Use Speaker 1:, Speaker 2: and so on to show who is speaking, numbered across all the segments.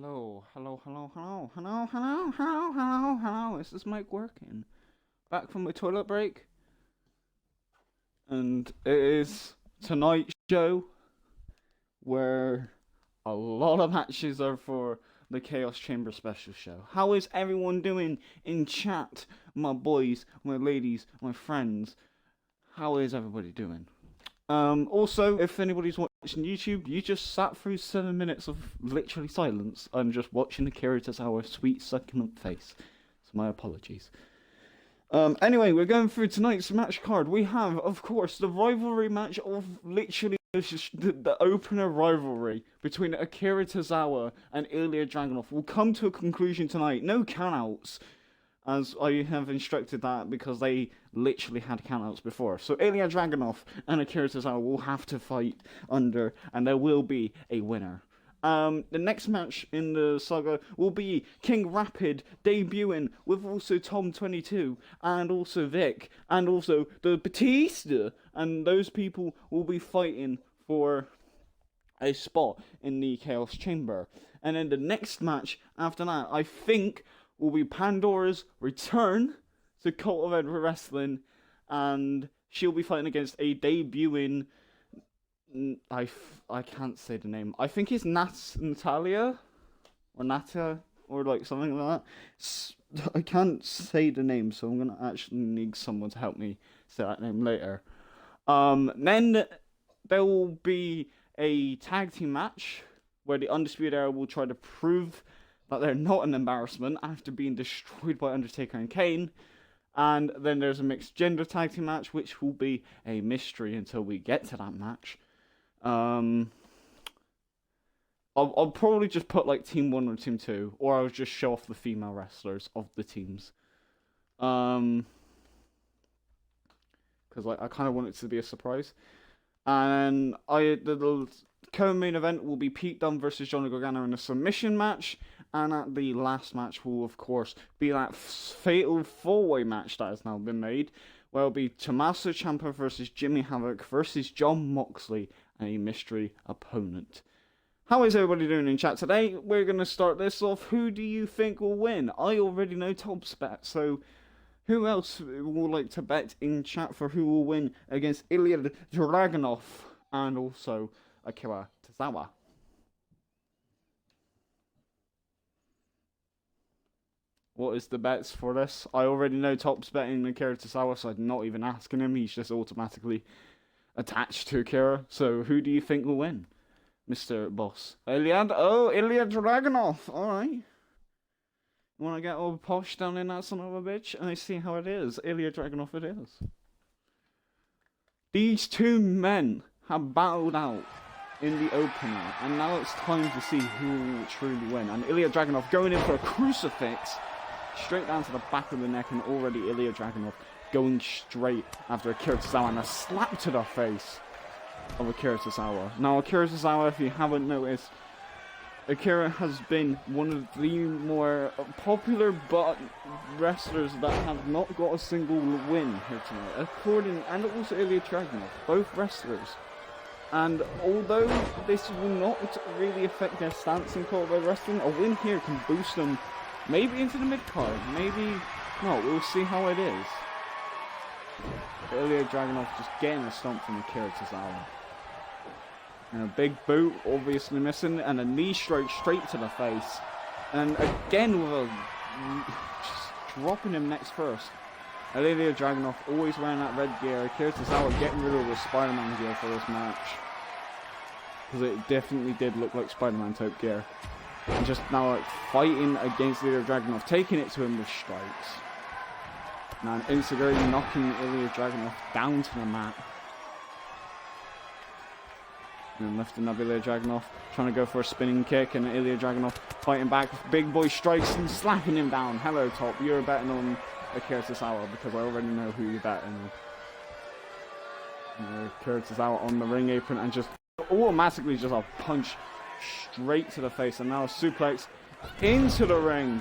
Speaker 1: Hello, hello, hello, hello, hello, hello, hello, hello, hello. Is this mic working? Back from my toilet break, and it is tonight's show where a lot of matches are for the Chaos Chamber special show. How is everyone doing in chat, my boys, my ladies, my friends? How is everybody doing? Also, if anybody's watching YouTube, you just sat through 7 minutes of literally silence and just watching Akira Tozawa's sweet succulent face. So my apologies. Anyway, we're going through tonight's match card. We have, of course, the rivalry match of literally the opener rivalry between Akira Tozawa and Ilya Dragunov will come to a conclusion tonight. No countouts, as I have instructed that because they literally had countouts before. So Ilya Dragunov and Akira Tozawa will have to fight under, and there will be a winner. The next match in the saga will be King Rapid debuting with also Tom22 and also Vic and also the Batista, and those people will be fighting for a spot in the Chaos Chamber. And then the next match after that, I think, will be Pandora's return to COEW Wrestling, and she'll be fighting against a debuting. I can't say the name. I think it's Natalia or Nata or like something like that. I can't say the name, so I'm gonna actually need someone to help me say that name later. Then there will be a tag team match where the Undisputed Era will try to prove that they're not an embarrassment after being destroyed by Undertaker and Kane. And then there's a mixed gender tag team match, which will be a mystery until we get to that match. I'll probably just put like Team 1 or Team 2, or I'll just show off the female wrestlers of the teams. Because like I kind of want it to be a surprise. And the co-main event will be Pete Dunne versus Johnny Gargano in a submission match. And at the last match will, of course, be that fatal four-way match that has now been made, where it'll be Tommaso Ciampa versus Jimmy Havoc versus Jon Moxley, and a mystery opponent. How is everybody doing in chat today? We're going to start this off. Who do you think will win? I already know Tom's bet, so who else would like to bet in chat for who will win against Ilya Dragunov and also Akira Tozawa? What is the bets for this? I already know Top's betting Akira Tozawa, so I'm not even asking him. He's just automatically attached to Akira. So who do you think will win, Mr. Boss? Ilya Dragunov. Alright. You want to get all posh down in that son of a bitch? And I see how it is. Ilya Dragunov it is. These two men have battled out in the opener, and now it's time to see who will truly win. And Ilya Dragunov going in for a crucifix straight down to the back of the neck, and already Ilya Dragunov going straight after Akira Tozawa and a slap to the face of Akira Tozawa. Now, Akira Tozawa, if you haven't noticed, Akira has been one of the more popular wrestlers that have not got a single win here tonight. And also Ilya Dragunov, both wrestlers. And although this will not really affect their stance in COEW Wrestling, a win here can boost them maybe into the mid-card, maybe not. We'll see how it is. Ilya Dragunov just getting a stomp from Akira Tozawa. And a big boot, obviously missing, and a knee strike straight to the face. And again with just dropping him next first. Ilya Dragunov always wearing that red gear. Akira Tozawa getting rid of the Spider-Man gear for this match, because it definitely did look like Spider-Man type gear. And just now like fighting against Ilya Dragunov, taking it to him with strikes. Now Insaguri knocking Ilya Dragunov down to the mat. And then lifting up Ilya Dragunov, trying to go for a spinning kick, and Ilya Dragunov fighting back, big boy strikes and slapping him down. Hello Top, you're betting on Akira Tozawa because I already know who you're betting on. Akira Tozawa on the ring apron and just automatically just a punch straight to the face, and now a suplex into the ring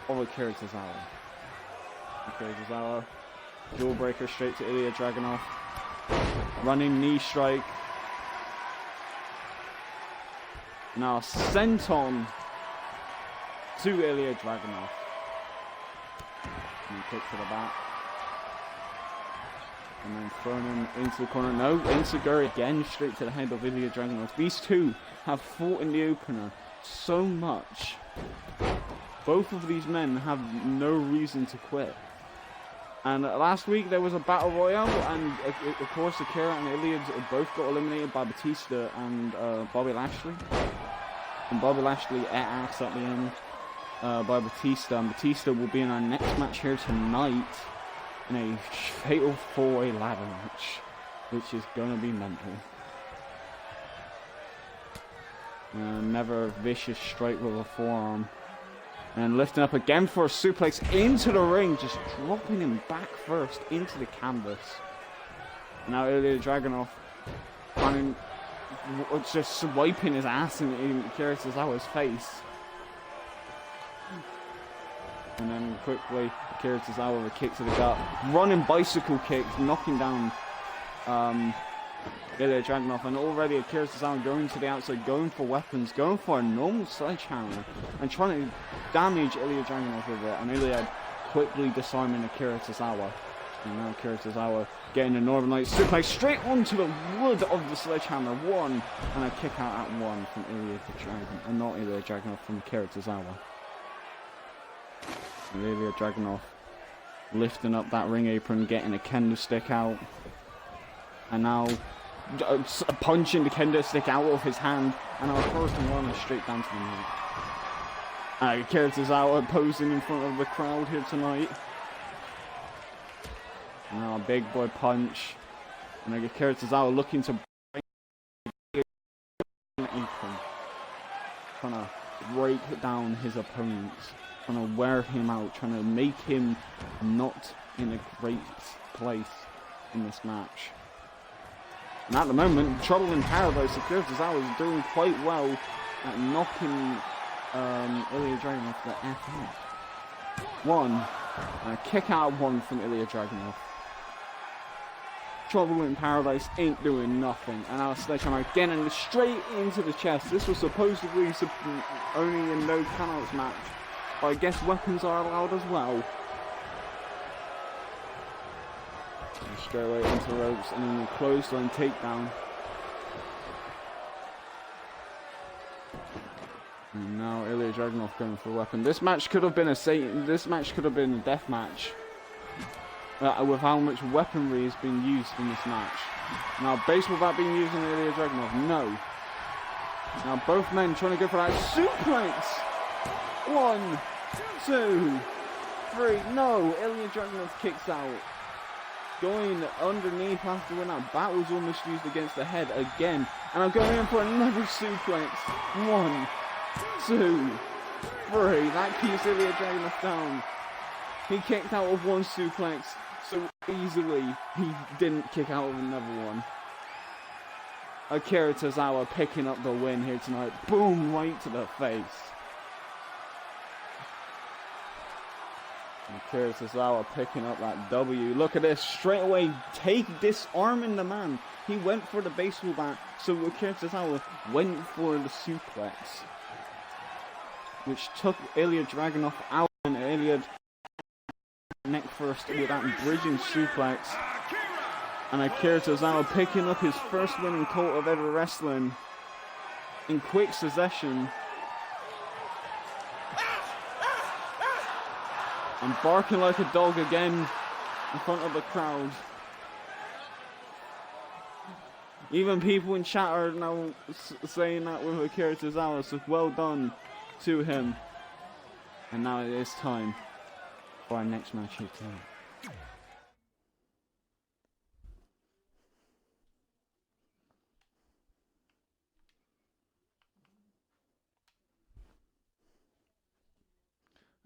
Speaker 1: of Akira Tozawa. Akira Tozawa, jawbreaker straight to Ilya Dragunov. Running knee strike. Now sent on to Ilya Dragunov. And kick to the back. And then thrown him into the corner. No, Insiguri again straight to the head of Ilya Dragunov. These two have fought in the opener so much. Both of these men have no reason to quit. And last week there was a battle royale, and of course Akira and Ilya both got eliminated by Batista and Bobby Lashley. And Bobby Lashley ate ass at the end by Batista, and Batista will be in our next match here tonight in a fatal 4-way ladder match, which is gonna be mental. Never vicious straight with a forearm. And lifting up again for a suplex into the ring, just dropping him back first into the canvas. Now Ilya Dragunov just swiping his ass in Akira Tozawa's face. And then quickly Akira Tozawa with a kick to the gut. Running bicycle kicks, knocking down Ilya Dragunov, and already Akira Tozawa going to the outside, going for weapons, going for a normal sledgehammer, and trying to damage Ilya Dragunov with it, and Ilya quickly disarming Akira Tozawa. And now Akira Tozawa getting the Northern Lights suplex straight onto the wood of the sledgehammer. One, and a kick out at one from Ilya Dragunov, and not Ilya Dragunov, from Akira Tozawa. And Ilya Dragunov lifting up that ring apron, getting a kendo stick out, and now punching the kendo stick out of his hand, and our first runner straight down to the mat. Akira Tozawa posing in front of the crowd here tonight. And now a big boy punch, and Akira Tozawa looking to break the apron, trying to break down his opponents, trying to wear him out, trying to make him not in a great place in this match. And at the moment, Trouble in Paradise, Akira Tozawa is doing quite well at knocking Ilya Dragunov the F out. One, and a kick out one from Ilya Dragunov. Trouble in Paradise ain't doing nothing, and now a sledgehammer again and straight into the chest. This was supposedly only a no countouts match, but I guess weapons are allowed as well. And straight away into the ropes, and then a clothesline takedown. And now Ilya Dragunov going for a weapon. This match could have been a death match. With how much weaponry is being used in this match. Now, based without being used in Ilya Dragunov, no. Now, both men trying to go for that suplex. 1, 2, 3. No, Ilya Dragunov kicks out. Going underneath after when that bat was almost used against the head again. And I'm going in for another suplex. 1, 2, 3. That keeps Ilya Dragunov down. He kicked out of one suplex so easily, he didn't kick out of another one. Akira Tozawa picking up the win here tonight. Boom, right to the face. Akira Tozawa picking up that W. Look at this, straight away disarming the man. He went for the baseball bat, so Akira Tozawa went for the suplex, which took Ilya Dragunov out, and Ilya neck first with that bridging suplex. And Akira Tozawa picking up his first win in COEW wrestling in quick succession. And barking like a dog again in front of the crowd. Even people in chat are now saying that with Akira Tozawa, so well done to him. And now it is time for our next match here tonight.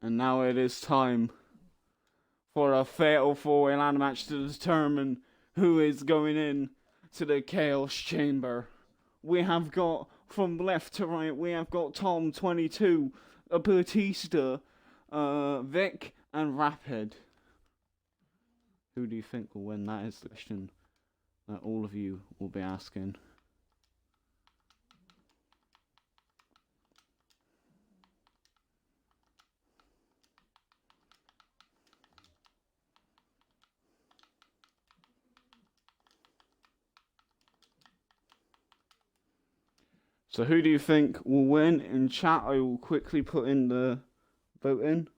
Speaker 1: And now it is time for a fatal 4-way ladder match to determine who is going in to the Chaos Chamber. We have got, from left to right, we have got Tom 22, Batista, Vic, and Rapid. Who do you think will win? That is the question that all of you will be asking. So who do you think will win? In chat, I will quickly put in the vote in.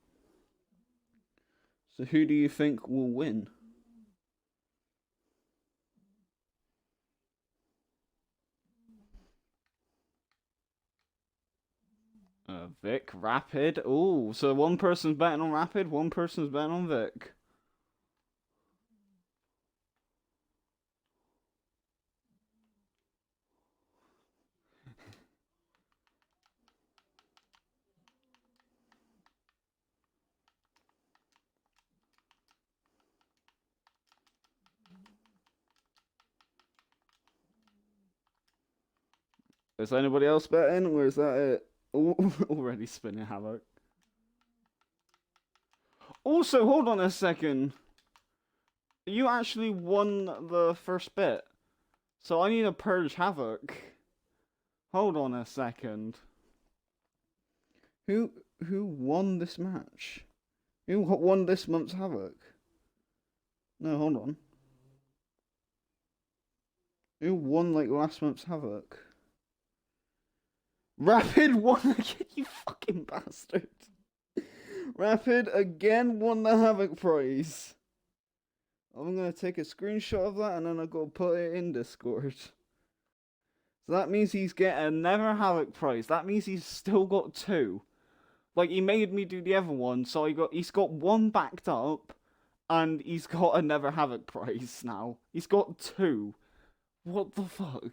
Speaker 1: So who do you think will win? Vic, Rapid. Oh, so one person's betting on Rapid, one person's betting on Vic. Is anybody else betting, or is that it? Oh, already spinning Havoc. Also, hold on a second. You actually won the first bit. So I need to purge Havoc. Hold on a second. Who won this match? Who won this month's Havoc? No, hold on. Who won like last month's Havoc? Rapid won again, you fucking bastard. Rapid again won the Havoc prize. I'm gonna take a screenshot of that and then I'll go put it in Discord. So that means he's getting another Havoc prize. That means he's still got 2. Like, he made me do the other one, so he's got 1 backed up, and he's got another Havoc prize now. He's got 2. What the fuck?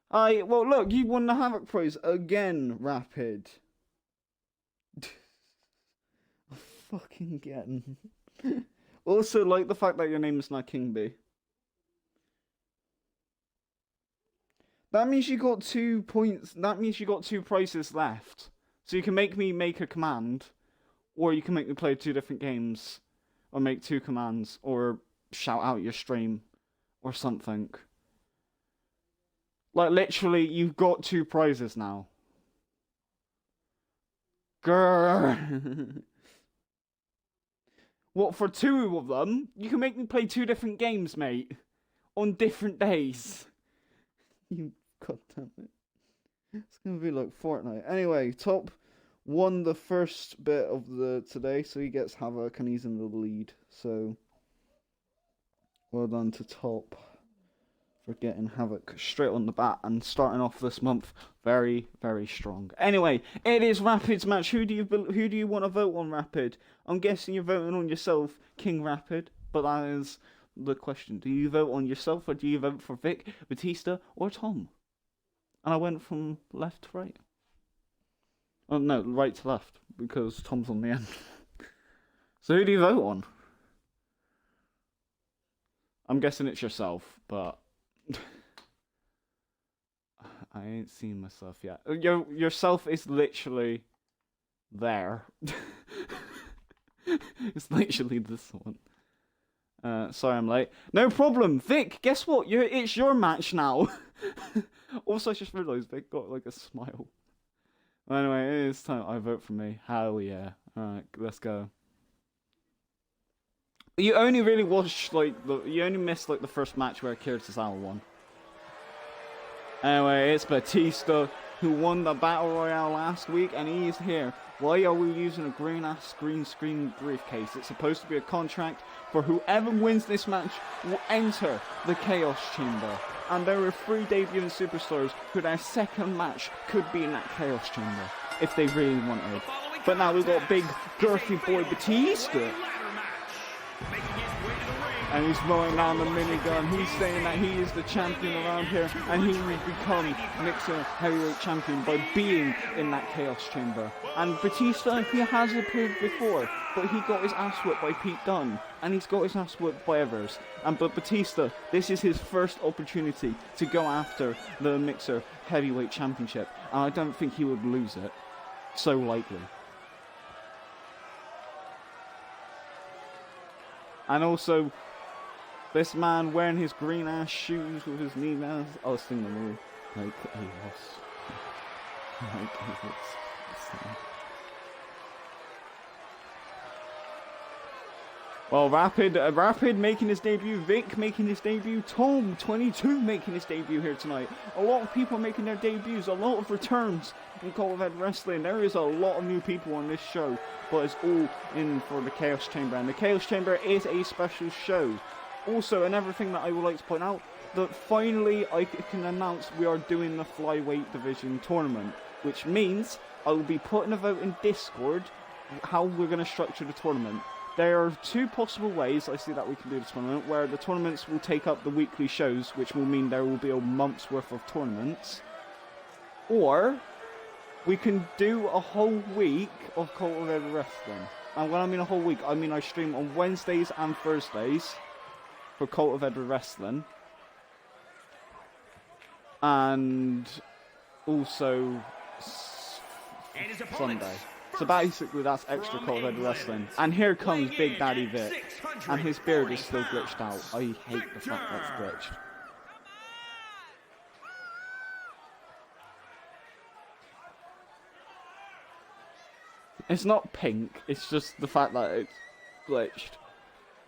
Speaker 1: Well, look, you won the Havoc prize again, Rapid. Fucking again. Also, like the fact that your name is not King B. That means you got 2 points. That means you got 2 prizes left. So you can make me make a command, or you can make me play 2 different games, or make 2 commands, or shout out your stream, or something. Like, literally, you've got 2 prizes now. Grrr. What, for 2 of them? You can make me play 2 different games, mate. On different days. You goddamn it. It's gonna be like Fortnite. Anyway, Top won the first bit of the today, so he gets Havoc and he's in the lead. So, well done to Top for getting Havoc straight on the bat and starting off this month very, very strong. Anyway, it is Rapid's match. Who do you want to vote on, Rapid? I'm guessing you're voting on yourself, King Rapid, but that is the question. Do you vote on yourself, or do you vote for Vic, Batista, or Tom? And I went from left to right. Oh no, right to left, because Tom's on the end. So who do you vote on? I'm guessing it's yourself, but I ain't seen myself yet. Yourself is literally there. It's literally this one. Sorry I'm late. No problem, Vic. Guess what? It's your match now. Also, I just realised Vic got like a smile. Anyway, it is time. I vote for me. Hell yeah! All right, let's go. You only really watched you only missed like the first match where Kira Tozawa won. Anyway, it's Batista who won the Battle Royale last week, and he's here. Why are we using a green-ass green screen briefcase? It's supposed to be a contract for whoever wins this match will enter the Chaos Chamber. And there are 3 debuting superstars who their second match could be in that Chaos Chamber, if they really wanted. But now we've got big, girthy boy Batista. And he's rolling down the minigun. He's saying that he is the champion around here, and he will become Mixer Heavyweight Champion by being in that Chaos Chamber. And Batista, he has appeared before, but he got his ass whipped by Pete Dunne, and he's got his ass whipped by others. But Batista, this is his first opportunity to go after the Mixer Heavyweight Championship, and I don't think he would lose it so lightly. And also, this man wearing his green ass shoes with his knee bands. I was thinking of like chaos. Well, Rapid making his debut, Vic making his debut, Tom 22 making his debut here tonight. A lot of people making their debuts, a lot of returns in COEW Wrestling. There is a lot of new people on this show, but it's all in for the Chaos Chamber, and the Chaos Chamber is a special show. Also, another thing that I would like to point out, that finally I can announce we are doing the Flyweight Division tournament, which means I will be putting a vote in Discord how we're going to structure the tournament. There are two possible ways I see that we can do the tournament, where the tournaments will take up the weekly shows, which will mean there will be a month's worth of tournaments. Or we can do a whole week of COEW Wrestling. And when I mean a whole week, I mean I stream on Wednesdays and Thursdays for COEW Wrestling. And also Sunday. So basically that's extra COEW Wrestling. And here comes Big Daddy Vic. And his beard is still glitched out. I hate the fact that's glitched. It's not pink, it's just the fact that it's glitched.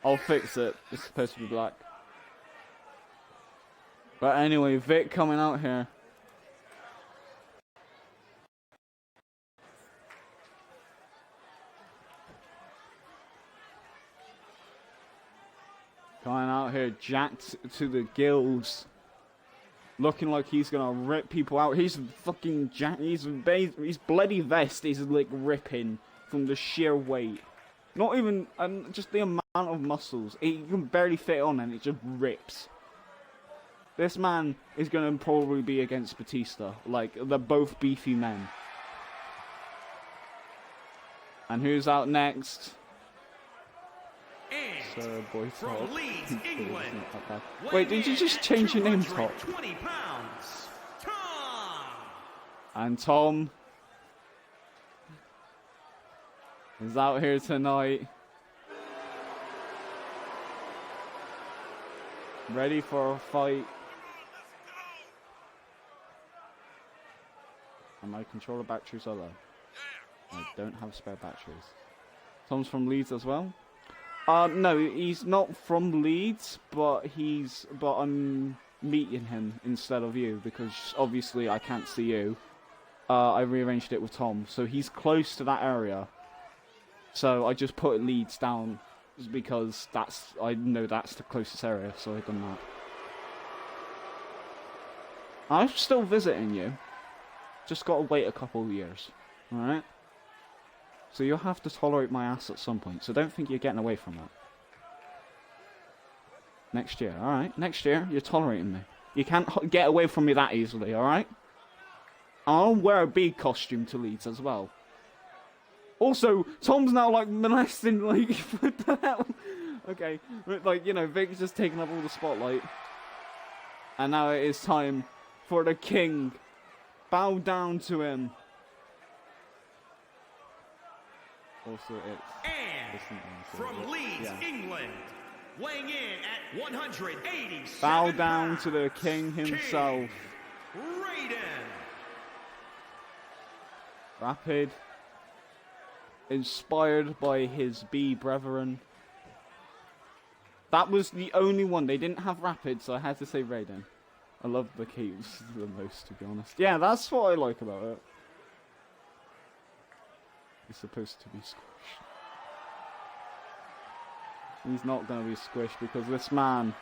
Speaker 1: I'll fix it. It's supposed to be black. But anyway, Vic coming out here. Coming out here, jacked to the gills. Looking like he's gonna rip people out. He's fucking jacked. His bloody vest is like ripping from the sheer weight. Not even, just the amount of muscles. You can barely fit on and it just rips. This man is gonna probably be against Batista. Like, they're both beefy men. And who's out next? Sir Boy Top.
Speaker 2: Leeds, England.
Speaker 1: Wait, did you just change your name, Top?
Speaker 2: 20 pounds. Tom.
Speaker 1: And Tom is out here tonight. Ready for a fight. And my controller batteries are low. I don't have spare batteries. Tom's from Leeds as well. No, he's not from Leeds, but I'm meeting him instead of you because obviously I can't see you. I rearranged it with Tom, so he's close to that area. So I just put Leeds down because I know that's the closest area, so I've done that. I'm still visiting you. Just gotta wait a couple of years, alright? So you'll have to tolerate my ass at some point, so don't think you're getting away from that. Next year, alright? Next year, you're tolerating me. You can't get away from me that easily, alright? I'll wear a bee costume to Leeds as well. Also, Tom's now, like, molesting, like, what the hell? Okay, like, you know, Vic's just taking up all the spotlight. And now it is time for the king. Bow down to him. Also, it's
Speaker 2: from Leeds, England, weighing in at 187
Speaker 1: bow down to the king himself.
Speaker 2: Raiden.
Speaker 1: Rapid, inspired by his B brethren. That was the only one. They didn't have Rapid, so I had to say Raiden. I love the keys the most, to be honest. Yeah, that's what I like about it. He's supposed to be squished. He's not going to be squished because this man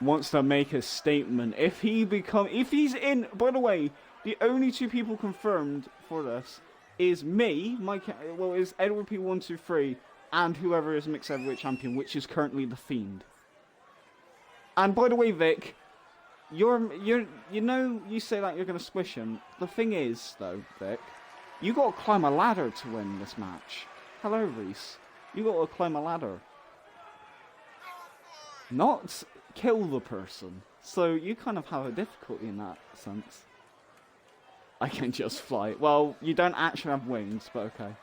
Speaker 1: wants to make a statement. If he's in, by the way, the only two people confirmed for this is me, is Edward P123, and whoever is mixed heavyweight champion, which is currently the Fiend. And by the way, Vic, you say that you're going to squish him. The thing is, though, Vic, you got to climb a ladder to win this match. Hello, Reese. You got to climb a ladder. Not kill the person. So you kind of have a difficulty in that sense. I can just fly. Well, you don't actually have wings, but okay.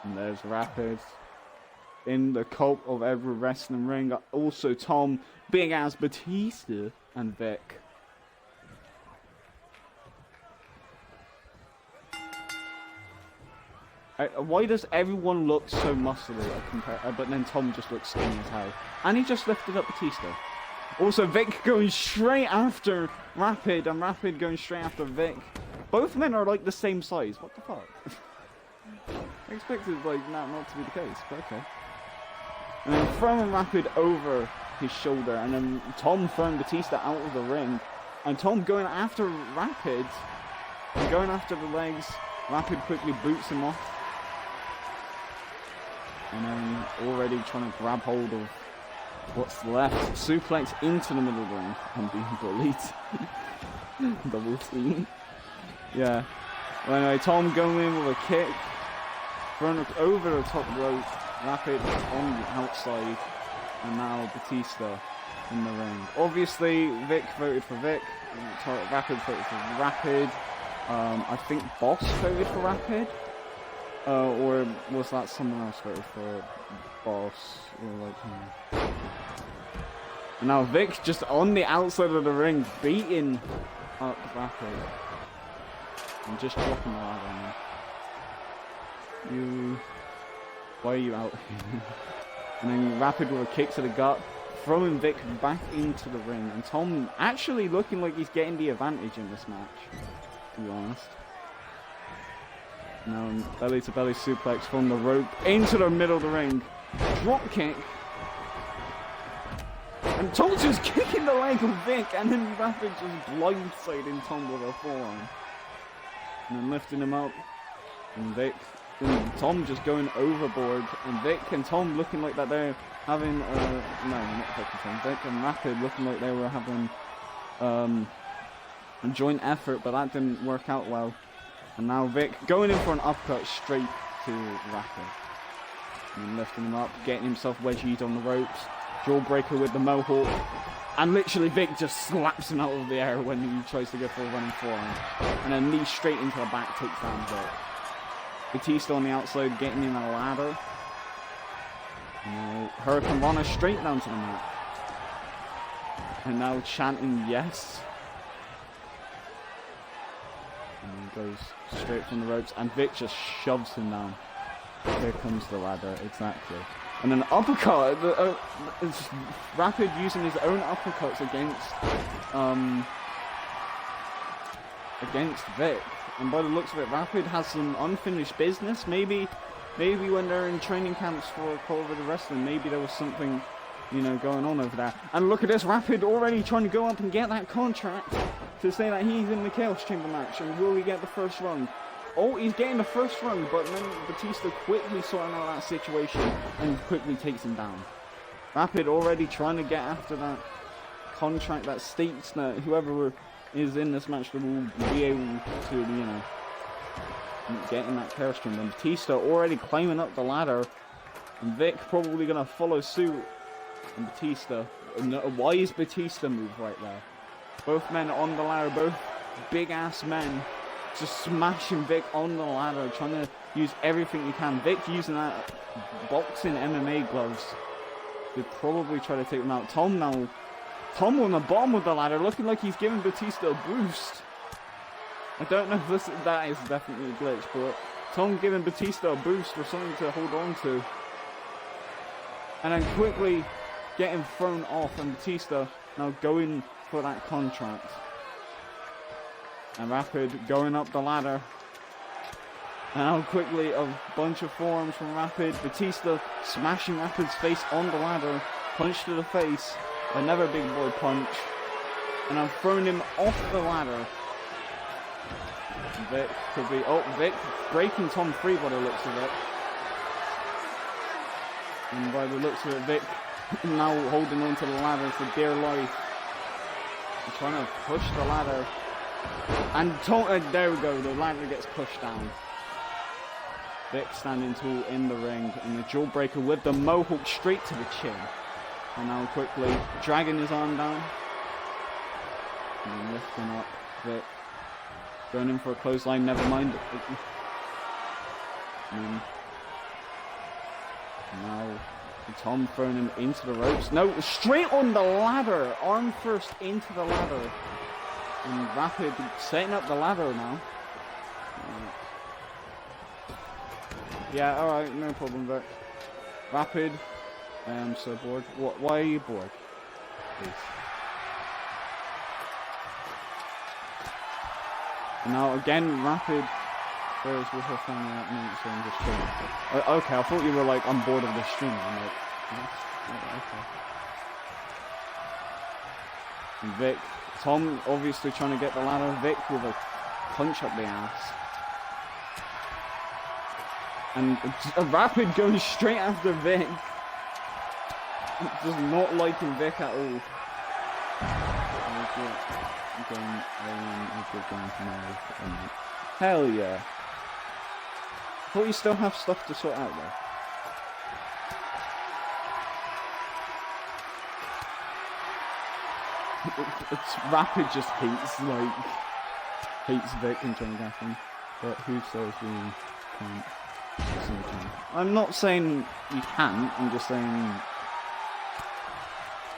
Speaker 1: And there's Rapid in the cult of every wrestling ring. Also Tom, big ass Batista, and Vic. Why does everyone look so muscly but then Tom just looks skinny as hell? And he just lifted up Batista. Also Vic going straight after Rapid, and Rapid going straight after Vic. Both men are like the same size. What the fuck? I expected like that not to be the case, but okay. And then throwing Rapid over his shoulder, and then Tom throwing Batista out of the ring, and Tom going after Rapid, and going after the legs. Rapid quickly boots him off, and then already trying to grab hold of what's left. Suplex into the middle of the ring and being bullied. Double team. Yeah. Well, anyway, Tom going in with a kick, thrown it over the top rope. Rapid on the outside, and now Batista in the ring. Obviously, Vic voted for Vic. Rapid voted for Rapid. I think Boss voted for Rapid. Or was that someone else voted for Boss? Or like, And now Vic just on the outside of the ring, beating up Rapid. And just dropping the ladder on him. Why are you out here? And then Rapid with a kick to the gut, throwing Vic back into the ring. And Tom actually looking like he's getting the advantage in this match, to be honest. Now belly to belly suplex from the rope into the middle of the ring. Drop kick. And Tom's just kicking the leg of Vic, and then Rapid just blindsiding Tom with a forearm. And then lifting him up. And Vic. And Tom just going overboard, and Vic and Tom looking like that they're having no, not Vic and Tom. Vic and Rapid looking like they were having a joint effort, but that didn't work out well. And now Vic going in for an uppercut straight to Rapid. And then lifting him up, getting himself wedgied on the ropes. Jawbreaker with the mohawk. And literally Vic just slaps him out of the air when he tries to go for a running forearm. And then knee straight into the back takes down Vic. Batista on the outside getting in a ladder. And now Hurricane Rana straight down to the mat. And now chanting yes. And he goes straight from the ropes, and Vic just shoves him down. Here comes the ladder, exactly. And then uppercut, it's Rapid using his own uppercuts against Vic. And by the looks of it, Rapid has some unfinished business. Maybe when they're in training camps for COEW Wrestling, maybe there was something, going on over there. And look at this, Rapid already trying to go up and get that contract to say that he's in the Chaos Chamber match. And will he get the first run? Oh, he's getting the first run, but then Batista quickly sorting out that situation and quickly takes him down. Rapid already trying to get after that contract that states that whoever is in this match that will be able to, get in that Chaos Chamber. And Batista already climbing up the ladder, and Vic probably gonna follow suit. And Batista, a wise Batista move right there. Both men on the ladder, both big ass men, just smashing Vic on the ladder, trying to use everything he can. Vic using that boxing MMA gloves to probably try to take him out. Tom on the bottom of the ladder, looking like he's giving Batista a boost. I don't know if that is definitely a glitch, but Tom giving Batista a boost or something to hold on to. And then quickly getting thrown off, and Batista now going for that contract. And Rapid going up the ladder. And now quickly a bunch of forearms from Rapid. Batista smashing Rapid's face on the ladder. Punch to the face. Another big boy punch. And I'm throwing him off the ladder. Vic could be... Oh, Vic breaking Tom free by the looks of it. And by the looks of it, Vic now holding on to the ladder for dear life. He's trying to push the ladder. And there we go, the ladder gets pushed down. Vic standing tall in the ring, and the jawbreaker with the mohawk straight to the chin. And now quickly dragging his arm down. And then lifting up Vic. Going in for a clothesline, never mind. And Now, Tom throwing him into the ropes. No, straight on the ladder. Arm first into the ladder. And Rapid setting up the ladder now. Yeah, alright, no problem, but Rapid, I'm so bored. Why are you bored? Please. And now again, Rapid goes with her family at the moment, so I'm just chilling. Okay, I thought you were like, I'm bored of the stream. I'm like, okay. And Vic, Tom obviously trying to get the ladder. Vic with a punch up the ass. And Rapid going straight after Vic. Just not liking Vic at all. Hell yeah. Thought you still have stuff to sort out there. It's Rapid just hates Vic and Johnny Gaffin. But who says we can't? I'm not saying you can't, I'm just saying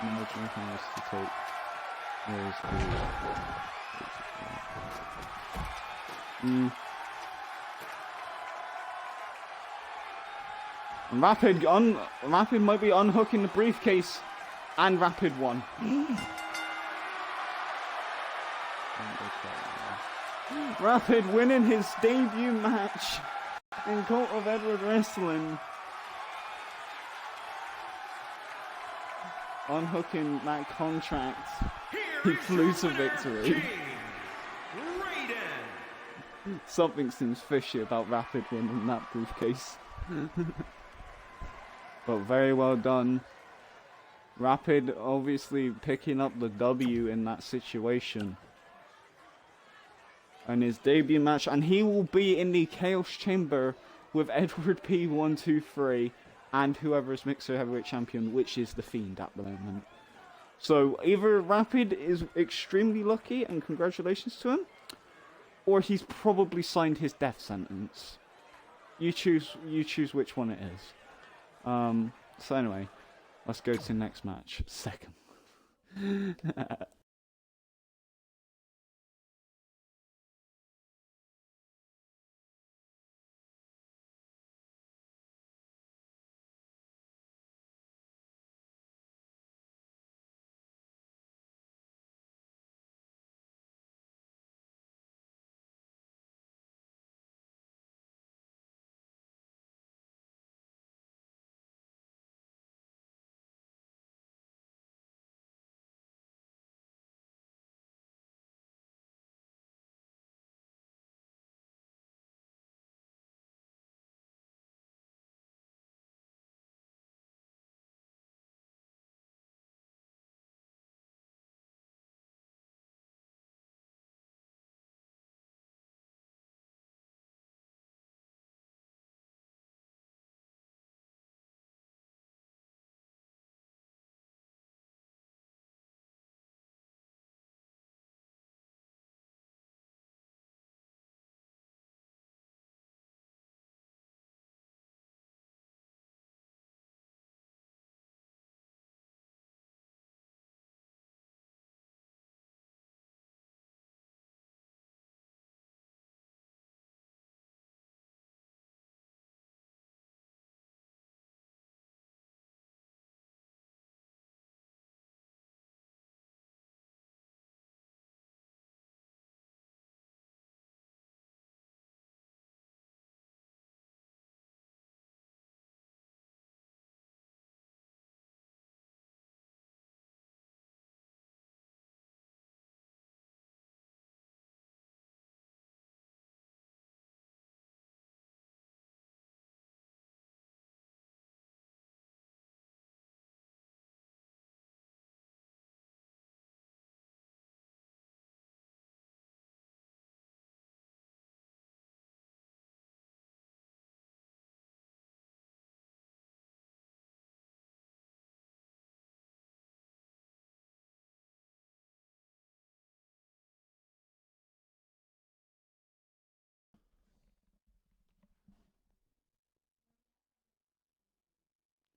Speaker 1: Imagine has to take Rapid might be unhooking the briefcase, and Rapid won. Rapid winning his debut match in Cult of Edward Wrestling. Unhooking that contract, he flew to victory. Something seems fishy about Rapid winning that briefcase. But very well done. Rapid obviously picking up the W in that situation. And his debut match, and he will be in the Chaos Chamber with Edward P123 and whoever is Mixer Heavyweight Champion, which is The Fiend at the moment. So either Rapid is extremely lucky, and congratulations to him, or he's probably signed his death sentence. You choose which one it is. So anyway, let's go to the next match. Second.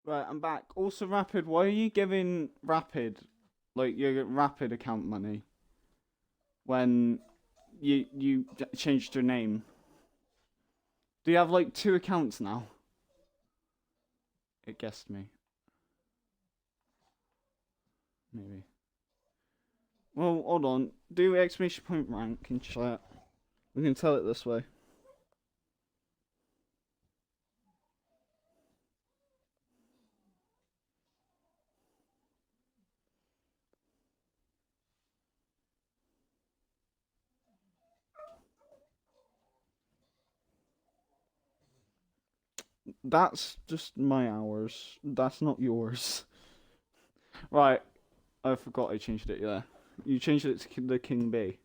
Speaker 1: Right, I'm back. Also, Rapid, why are you giving Rapid, like, your Rapid account money when you changed your name? Do you have, like, 2 accounts now? It guessed me. Maybe. Well, hold on. Do exclamation point rank in chat. We can tell it this way. That's just my hours. That's not yours. Right. I forgot I changed it, yeah. You changed it to the King Bee.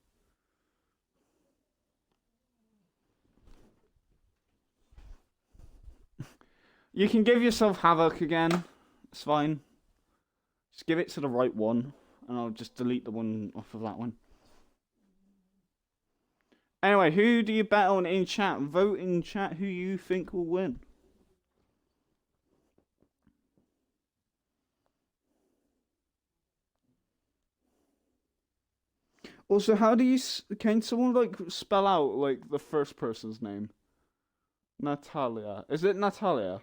Speaker 1: You can give yourself Havoc again. It's fine. Just give it to the right one. And I'll just delete the one off of that one. Anyway, who do you bet on in chat? Vote in chat who you think will win. Also, how do you... Can someone, like, spell out, like, the first person's name? Natalia. Is it Natalia?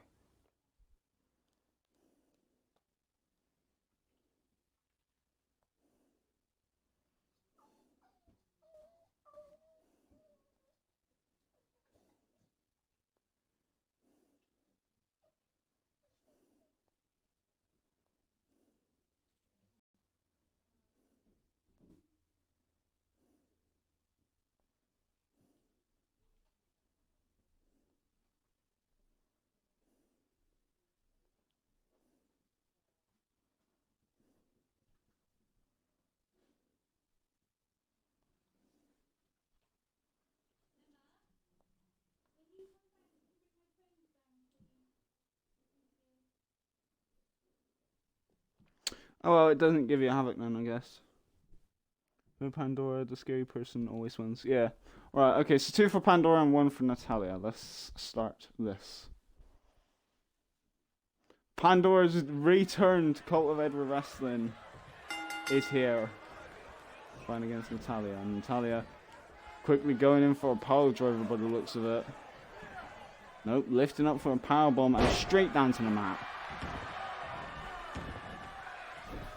Speaker 1: Oh, well, it doesn't give you Havoc then, I guess. For Pandora, the scary person always wins. Yeah. Right, okay, so 2 for Pandora and 1 for Natalia. Let's start this. Pandora's return to Cult of Edward Wrestling is here. Fighting against Natalia. And Natalia quickly going in for a power driver by the looks of it. Nope, lifting up for a powerbomb and straight down to the mat.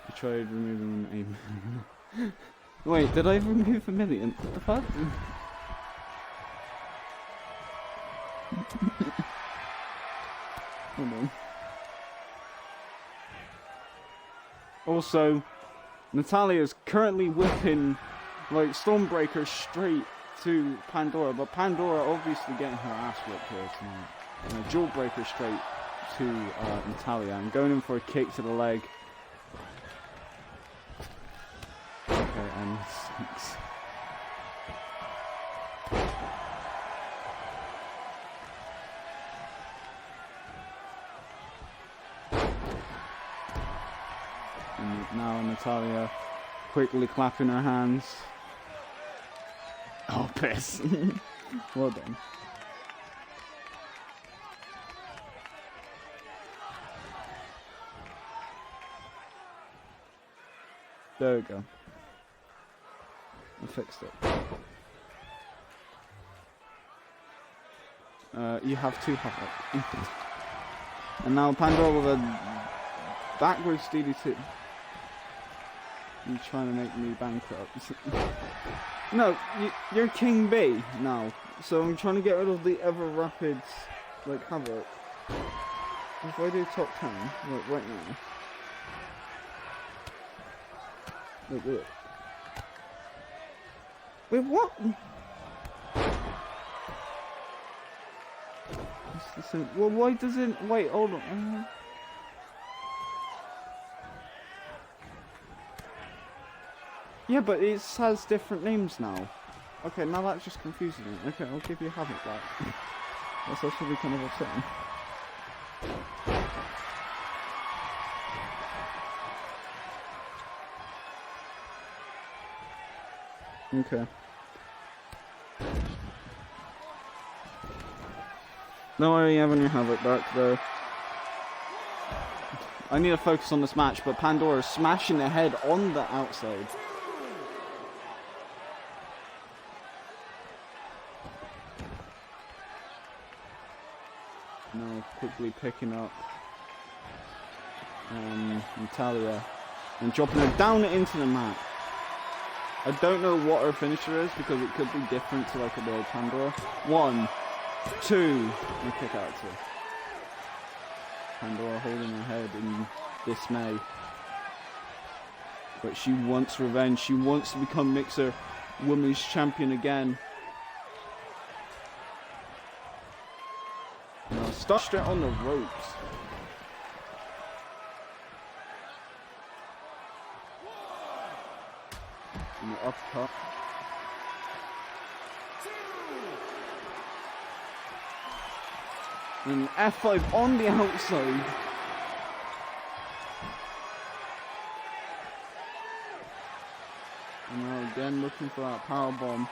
Speaker 1: He tried removing a... Wait, did I remove a million? What the fuck? Hold on. Also, Natalia's currently whipping, like, Stormbreaker straight to Pandora, but Pandora obviously getting her ass whipped here tonight. And a Jawbreaker straight to Natalia and going in for a kick to the leg. Okay, and 6. And now Natalia quickly clapping her hands. Oh, piss. Well done. There we go. I fixed it. You have 2 Havoc. And now Pandora with a backwards DDT. You're trying to make me bankrupt. No, you're King B now. So I'm trying to get rid of the ever rapids, like, Havoc. If I do top 10, look, right now. Look. Wait, what? Well, why doesn't... Wait, hold on. Yeah, but it has different names now. Okay, now that's just confusing me. Okay, I'll give you Havoc back. That's actually kind of upsetting. Okay. Don't worry, you having your Havoc back though. I need to focus on this match, but Pandora smashing the head on the outside. Now quickly picking up Natalia and dropping her down into the mat. I don't know what her finisher is because it could be different to like a real Pandora. 1, 2, and kick out to Pandora holding her head in dismay. But she wants revenge. She wants to become Mixer Women's Champion again. Now start straight on the ropes. And the uppercut. And F5 on the outside. And now again looking for that powerbomb.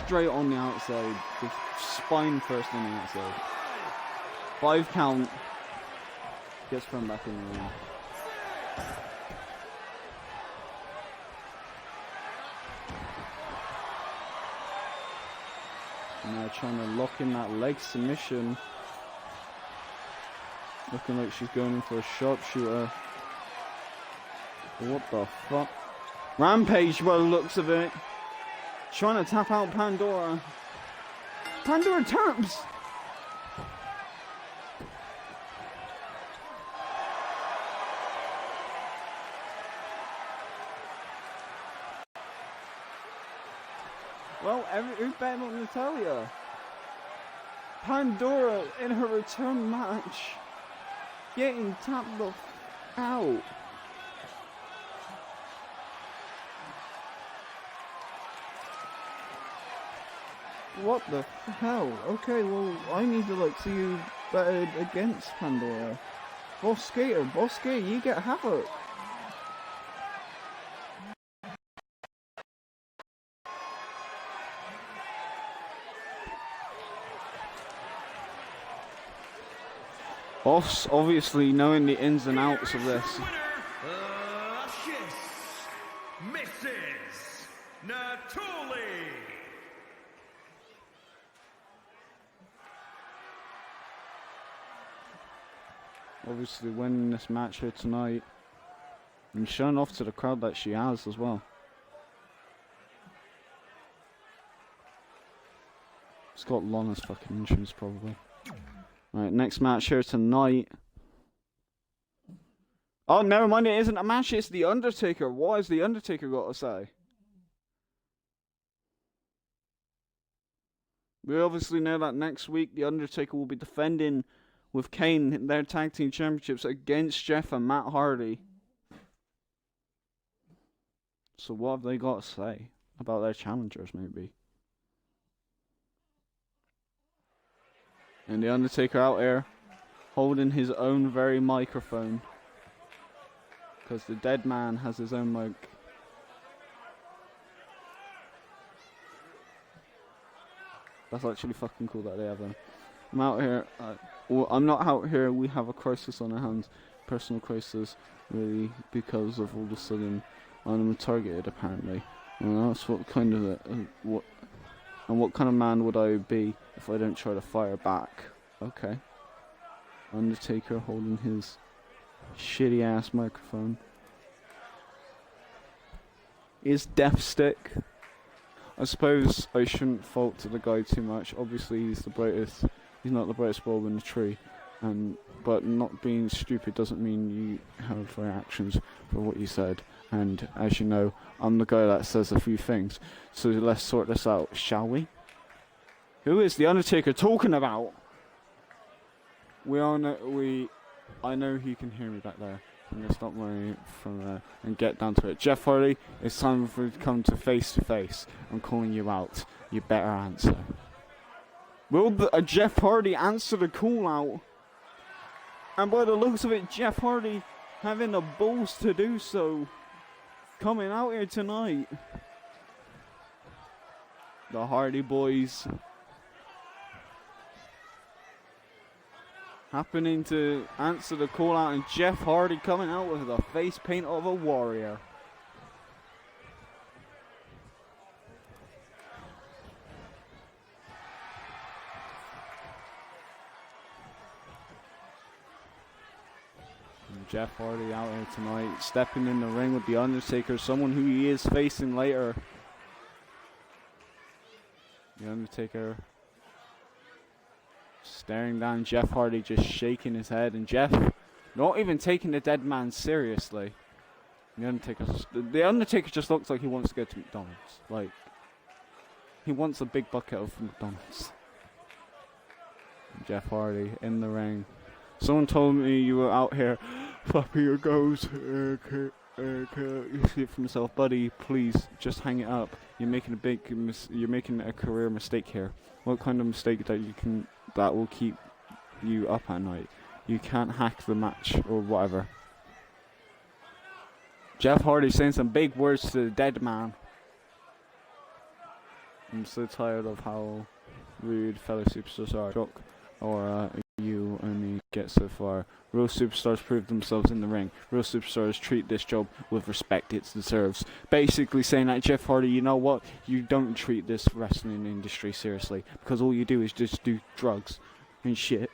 Speaker 1: Straight on the outside. With spine first on the outside. 5 count. Gets thrown back in the ring. Now trying to lock in that leg submission. Looking like she's going in for a sharpshooter. What the fuck? Rampage by the looks of it. Trying to tap out Pandora. Pandora taps! Well, who's betting on Natalia? Pandora in her return match. Getting tapped the out. What the hell? Okay, well, I need to like see you bet against Pandora. Boss Skater, you get Havoc. Boss, obviously knowing the ins and outs of this.
Speaker 2: Mrs. Natuli.
Speaker 1: Obviously winning this match here tonight. And showing off to the crowd that she has as well. It's got Lana's fucking entrance probably. Right, next match here tonight. Oh, never mind, it isn't a match, it's The Undertaker. What has The Undertaker got to say? We obviously know that next week The Undertaker will be defending with Kane their tag team championships against Jeff and Matt Hardy. So what have they got to say about their challengers maybe? And The Undertaker out there holding his own very microphone. Because the dead man has his own mic. That's actually fucking cool that they have them. I'm out here. Well, I'm not out here. We have a crisis on our hands. Personal crisis, really, because of all of a sudden I'm targeted apparently. And that's what kind of what kind of man would I be if I don't try to fire back? Okay. Undertaker holding his shitty ass microphone. Is Death Stick? I suppose I shouldn't fault the guy too much. Obviously he's the brightest. He's not the brightest bulb in the tree. But not being stupid doesn't mean you have reactions for what you said. And as you know, I'm the guy that says a few things. So let's sort this out, shall we? Who is The Undertaker talking about? I know he can hear me back there. I'm going to stop worrying from there and get down to it. Jeff Hardy, it's time for you to come to face. I'm calling you out. You better answer. Will Jeff Hardy answer the call out? And by the looks of it, Jeff Hardy having the balls to do so. Coming out here tonight. The Hardy Boys. happening to answer the call out, and Jeff Hardy coming out with the face paint of a warrior. And Jeff Hardy out here tonight, stepping in the ring with The Undertaker, someone who he is facing later. The Undertaker staring down Jeff Hardy, just shaking his head, and Jeff not even taking the dead man seriously. The Undertaker just looks like he wants to go to McDonald's. Like, he wants a big bucket of McDonald's. Jeff Hardy in the ring. Someone told me you were out here flapping your ghost. You see it for myself, buddy. Please just hang it up. You're making you're making a career mistake here. What kind of mistake that will keep you up at night? You can't hack the match or whatever. Jeff Hardy saying some big words to the dead man. I'm so tired of how rude fellow superstars are. Shock or you only get so far. Real superstars prove themselves in the ring. Real superstars treat this job with respect it deserves. Basically saying that Jeff Hardy, you know what? You don't treat this wrestling industry seriously because all you do is just do drugs and shit.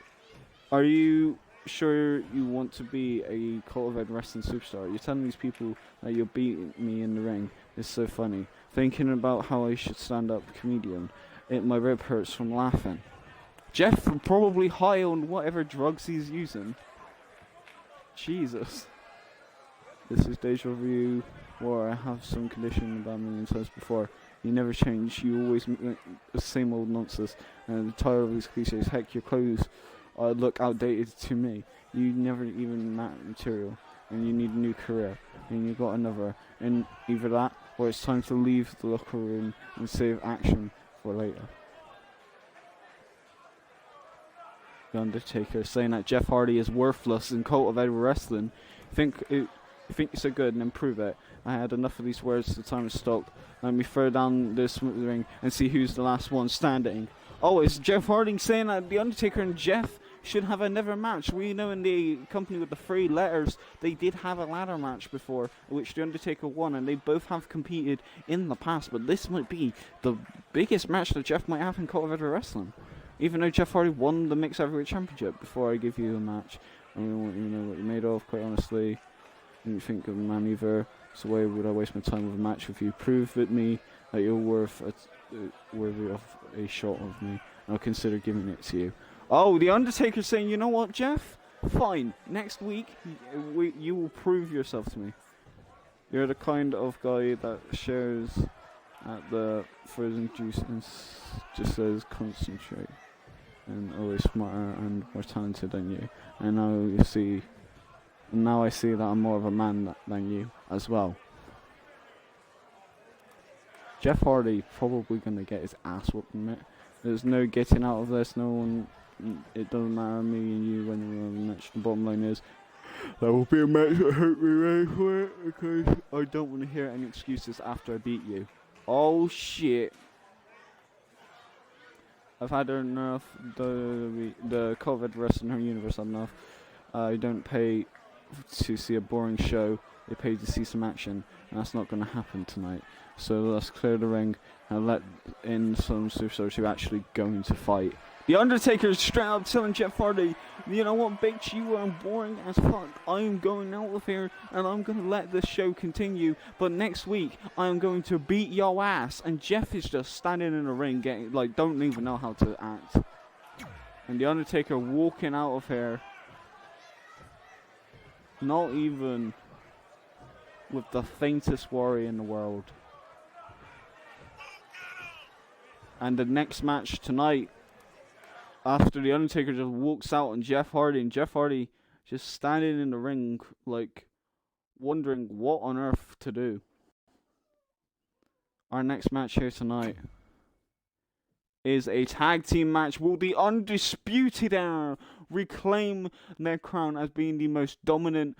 Speaker 1: Are you sure you want to be a cultivated wrestling superstar? You're telling these people that you'll beat me in the ring. It's so funny. Thinking about how I should stand up comedian. My rib hurts from laughing. Jeff probably high on whatever drugs he's using. Jesus. This is Deja Vu, where I have some condition about a million times before. You never change. You always make the same old nonsense. And I'm tired of these cliches. Heck, your clothes look outdated to me. You never even match material. And you need a new career. And you got another. And either that, or it's time to leave the locker room and save action for later. The Undertaker saying that Jeff Hardy is worthless in cultivated wrestling. You think you're so good and then prove it. I had enough of these words. The time is stopped. Let me throw down this ring and see who's the last one standing. Oh, it's Jeff Hardy saying that The Undertaker and Jeff should have another match. We know in the company with the 3 letters, they did have a ladder match before, which The Undertaker won, and they both have competed in the past. But this might be the biggest match that Jeff might have in cultivated wrestling. Even though Jeff Hardy won the Mixed Heavyweight Championship. Before I give you a match, I don't want you to know what you're made of, quite honestly. I don't think of a man either. So why would I waste my time with a match with you? Prove it me that you're worthy of a shot of me. I'll consider giving it to you. Oh, The Undertaker's saying, you know what, Jeff? Fine. Next week, you will prove yourself to me. You're the kind of guy that shares at the frozen juice and just says concentrate. And always smarter and more talented than you. And now I see that I'm more of a man than you as well. Jeff Hardy probably gonna get his ass whooped in it. There's no getting out of this. No one. It doesn't matter me and you when we're on the match. The bottom line is there will be a match that hurt me right for it because I don't want to hear any excuses after I beat you. Oh shit. I've had enough. The COVID wrestling universe had enough. I don't pay to see a boring show. They pay to see some action, and that's not going to happen tonight. So let's clear the ring and let in some superstars who are actually going to fight. The Undertaker is straight up telling Jeff Hardy, you know what, bitch, you are boring as fuck. I am going out of here and I'm going to let this show continue. But next week, I am going to beat your ass. And Jeff is just standing in the ring, getting don't even know how to act. And The Undertaker walking out of here, not even with the faintest worry in the world. And the next match tonight, after The Undertaker just walks out and Jeff Hardy just standing in the ring, wondering what on earth to do. Our next match here tonight is a tag team match. Will the Undisputed Era reclaim their crown as being the most dominant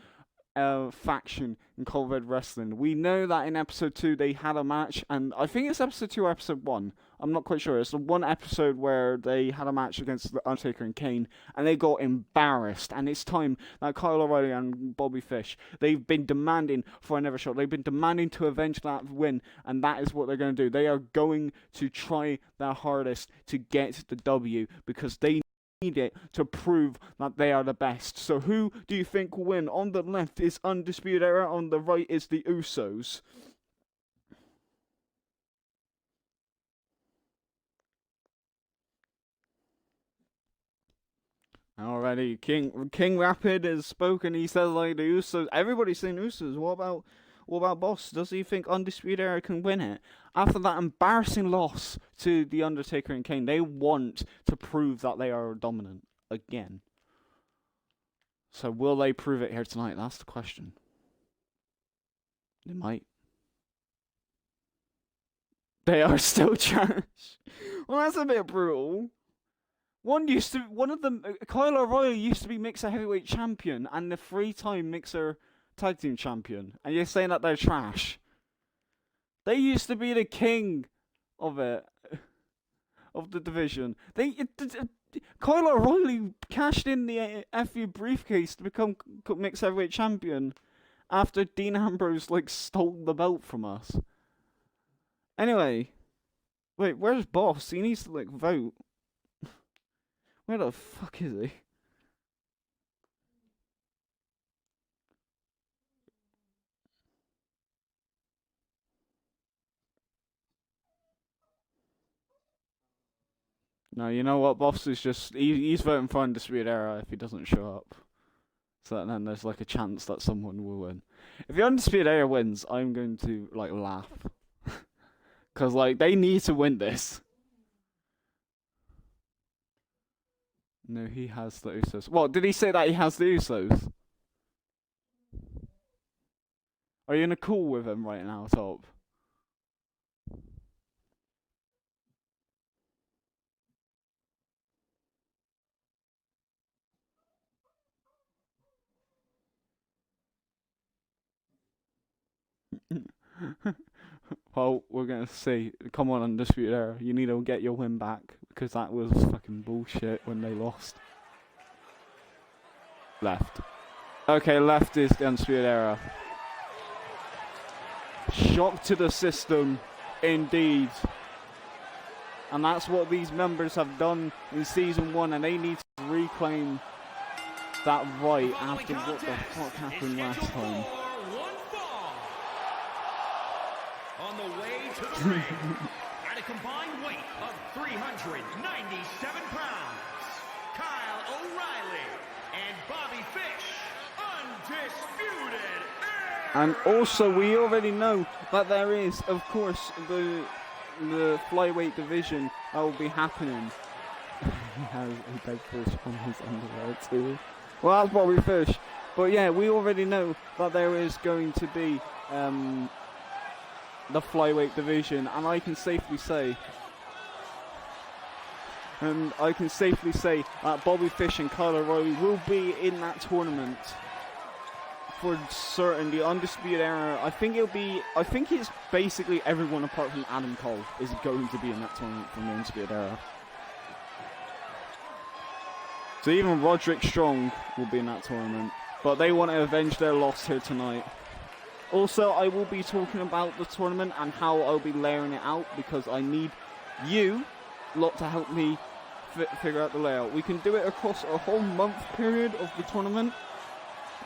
Speaker 1: faction in Cold Red Wrestling. We know that in episode 2 they had a match, and I think it's episode 2 or episode 1. I'm not quite sure. It's the one episode where they had a match against The Undertaker and Kane, and they got embarrassed. And it's time that Kyle O'Reilly and Bobby Fish, they've been demanding for another shot. They've been demanding to avenge that win, and that is what they're going to do. They are going to try their hardest to get the W, because they need it to prove that they are the best. So who do you think will win? On the left is Undisputed Era, on the right is the Usos. Already, King Rapid has spoken. He says like the Usos. Everybody's saying Usos. What about Boss? Does he think Undisputed Era can win it? After that embarrassing loss to The Undertaker and Kane, they want to prove that they are dominant again. So will they prove it here tonight? That's the question. They might. They are still trash. Well, that's a bit brutal. One of them, Kyle O'Reilly used to be Mixer Heavyweight Champion and the 3-time Mixer Tag Team Champion, and you're saying that they're trash. They used to be the king of it, of the division. Kyle O'Reilly cashed in the FU briefcase to become Mixed Heavyweight Champion after Dean Ambrose stole the belt from us. Anyway, wait, where's Boss? He needs to vote. Where the fuck is he? No, you know what? Boss is just... He's voting for Undisputed Era if he doesn't show up. So then there's a chance that someone will win. If the Undisputed Era wins, I'm going to, laugh. Because, they need to win this. No, he has the Usos. What, did he say that he has the Usos? Are you in a call with him right now, Top? Well, we're going to see. Come on, Undisputed Era. You need to get your win back, because that was fucking bullshit when they lost. Left. Okay, left is the Undisputed Era. Shock to the system, indeed. And that's what these members have done in Season 1, and they need to reclaim that right after what the fuck happened last time.
Speaker 2: On the way to the ring, at a combined weight of 397 pounds, Kyle O'Reilly and Bobby Fish, Undisputed Era.
Speaker 1: And also, we already know that there is, of course, the flyweight division that will be happening. He has a dead fish on his underwear too. Well, that's Bobby Fish. But yeah, we already know that there is going to be the flyweight division, and I can safely say that Bobby Fish and Kyle O'Reilly will be in that tournament for certain. The Undisputed Era, I think it's basically everyone apart from Adam Cole is going to be in that tournament from the Undisputed Era. So even Roderick Strong will be in that tournament, but they want to avenge their loss here tonight. Also, I will be talking about the tournament and how I'll be layering it out, because I need you lot to help me figure out the layout. We can do it across a whole month period of the tournament,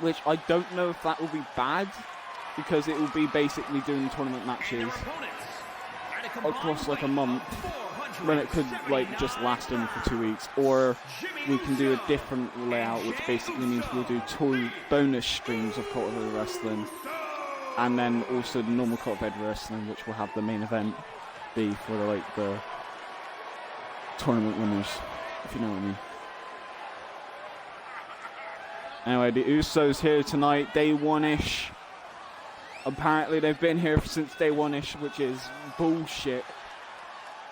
Speaker 1: which I don't know if that will be bad, because it will be basically doing tournament matches across a month, when it could just last only for 2 weeks. Or we can do a different layout, which basically means we'll do 2 bonus streams of COEW Wrestling, and then also the normal COEW Wrestling, which will have the main event be for the tournament winners, if you know what I mean. Anyway, the Usos here tonight, day 1-ish. Apparently they've been here since day 1-ish, which is bullshit.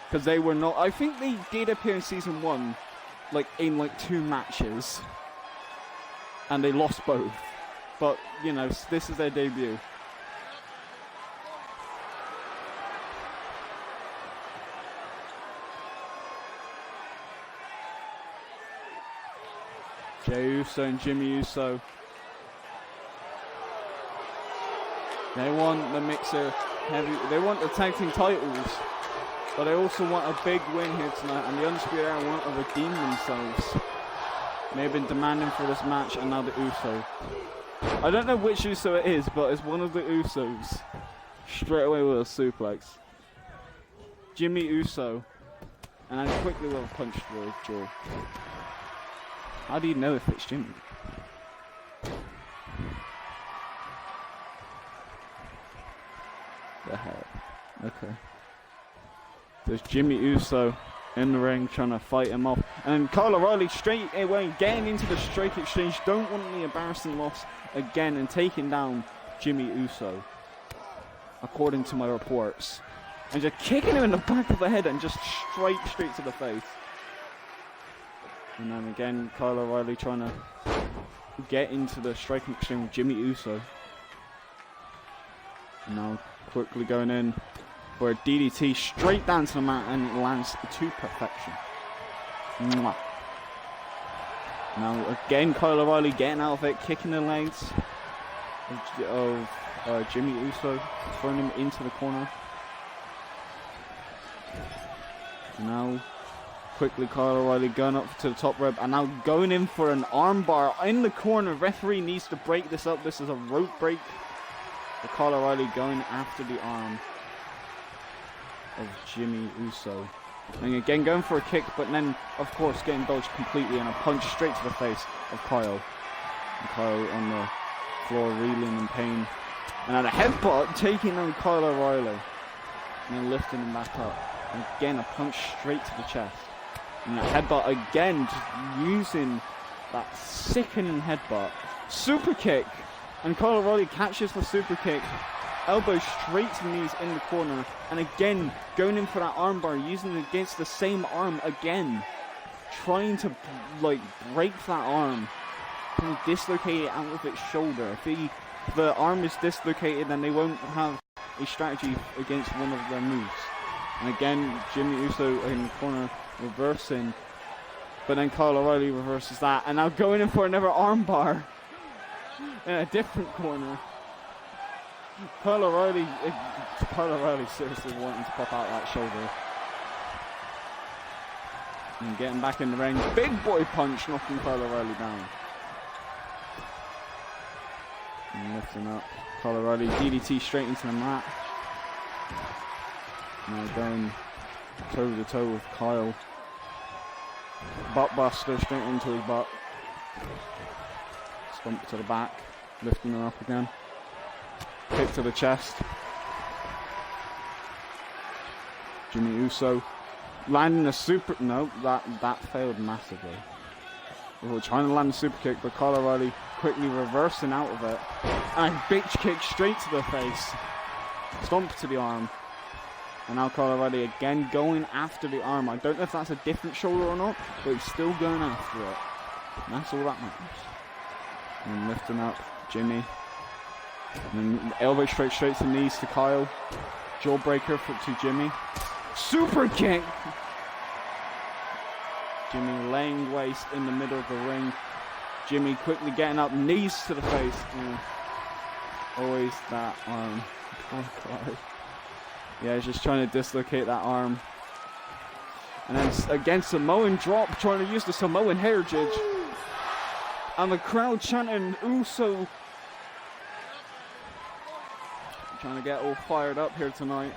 Speaker 1: Because they were not... I think they did appear in Season 1, in 2 matches. And they lost both. but you know, this is their debut. Jey Uso and Jimmy Uso. They want the mixer heavy. They want the tag team titles, but they also want a big win here tonight. And the Undisputed Era want to redeem themselves. They've been demanding for this match, and now the Uso. I don't know which Uso it is, but it's one of the Usos. Straight away with a suplex. Jimmy Uso, and then quickly with a punch to the jaw. How do you know if it's Jimmy? The heck? Okay. There's Jimmy Uso in the ring trying to fight him off. And Kyle O'Reilly straight away getting into the strike exchange. Don't want the embarrassing loss again and taking down Jimmy Uso. According to my reports. And just kicking him in the back of the head and just straight to the face. And then again, Kyle O'Reilly trying to get into the striking exchange with Jimmy Uso. And now quickly going in for a DDT straight down to the mat, and it lands to perfection. Mwah. Now again, Kyle O'Reilly getting out of it, kicking the legs of Jimmy Uso, throwing him into the corner. And now quickly Kyle O'Reilly going up to the top rope and now going in for an armbar in the corner. Referee needs to break this up. This is a rope break. But Kyle O'Reilly going after the arm of Jimmy Uso. And again going for a kick, but then of course getting dodged completely and a punch straight to the face of Kyle. And Kyle on the floor reeling in pain. And at a headbutt taking on Kyle O'Reilly. And then lifting him back up. And again a punch straight to the chest. And a headbutt again, just using that sickening headbutt. Super kick. And Kyle O'Reilly catches the super kick. Elbow straight to the knees in the corner. And again, going in for that armbar, using it against the same arm again. Trying to, like, break that arm. Kind of dislocate it out of its shoulder. If the arm is dislocated, then they won't have a strategy against one of their moves. And again, Jimmy Uso in the corner reversing. But then Kyle O'Reilly reverses that. And now going in for another armbar. In a different corner. Kyle O'Reilly seriously wanting to pop out that shoulder. And getting back in the ring. Big boy punch knocking Kyle O'Reilly down. And lifting up Kyle O'Reilly. DDT straight into the mat. Now going toe to toe with Kyle. Butt buster straight into his butt. Stomp to the back. Lifting him up again. Kick to the chest. Jimmy Uso landing a super. No, that failed massively. We were trying to land a super kick, but Kyle O'Reilly quickly reversing out of it. And a bitch kick straight to the face. Stomp to the arm. And now Kyle O'Reilly again going after the arm. I don't know if that's a different shoulder or not, but he's still going after it. And that's all that matters. And lifting up Jimmy. And then elbow straight to the knees to Kyle. Jawbreaker to Jimmy. Super kick! Jimmy laying waste in the middle of the ring. Jimmy quickly getting up, knees to the face. Always that arm. Oh God. Yeah, he's just trying to dislocate that arm. And then again, Samoan drop, trying to use the Samoan heritage. And the crowd chanting Uso. Trying to get all fired up here tonight.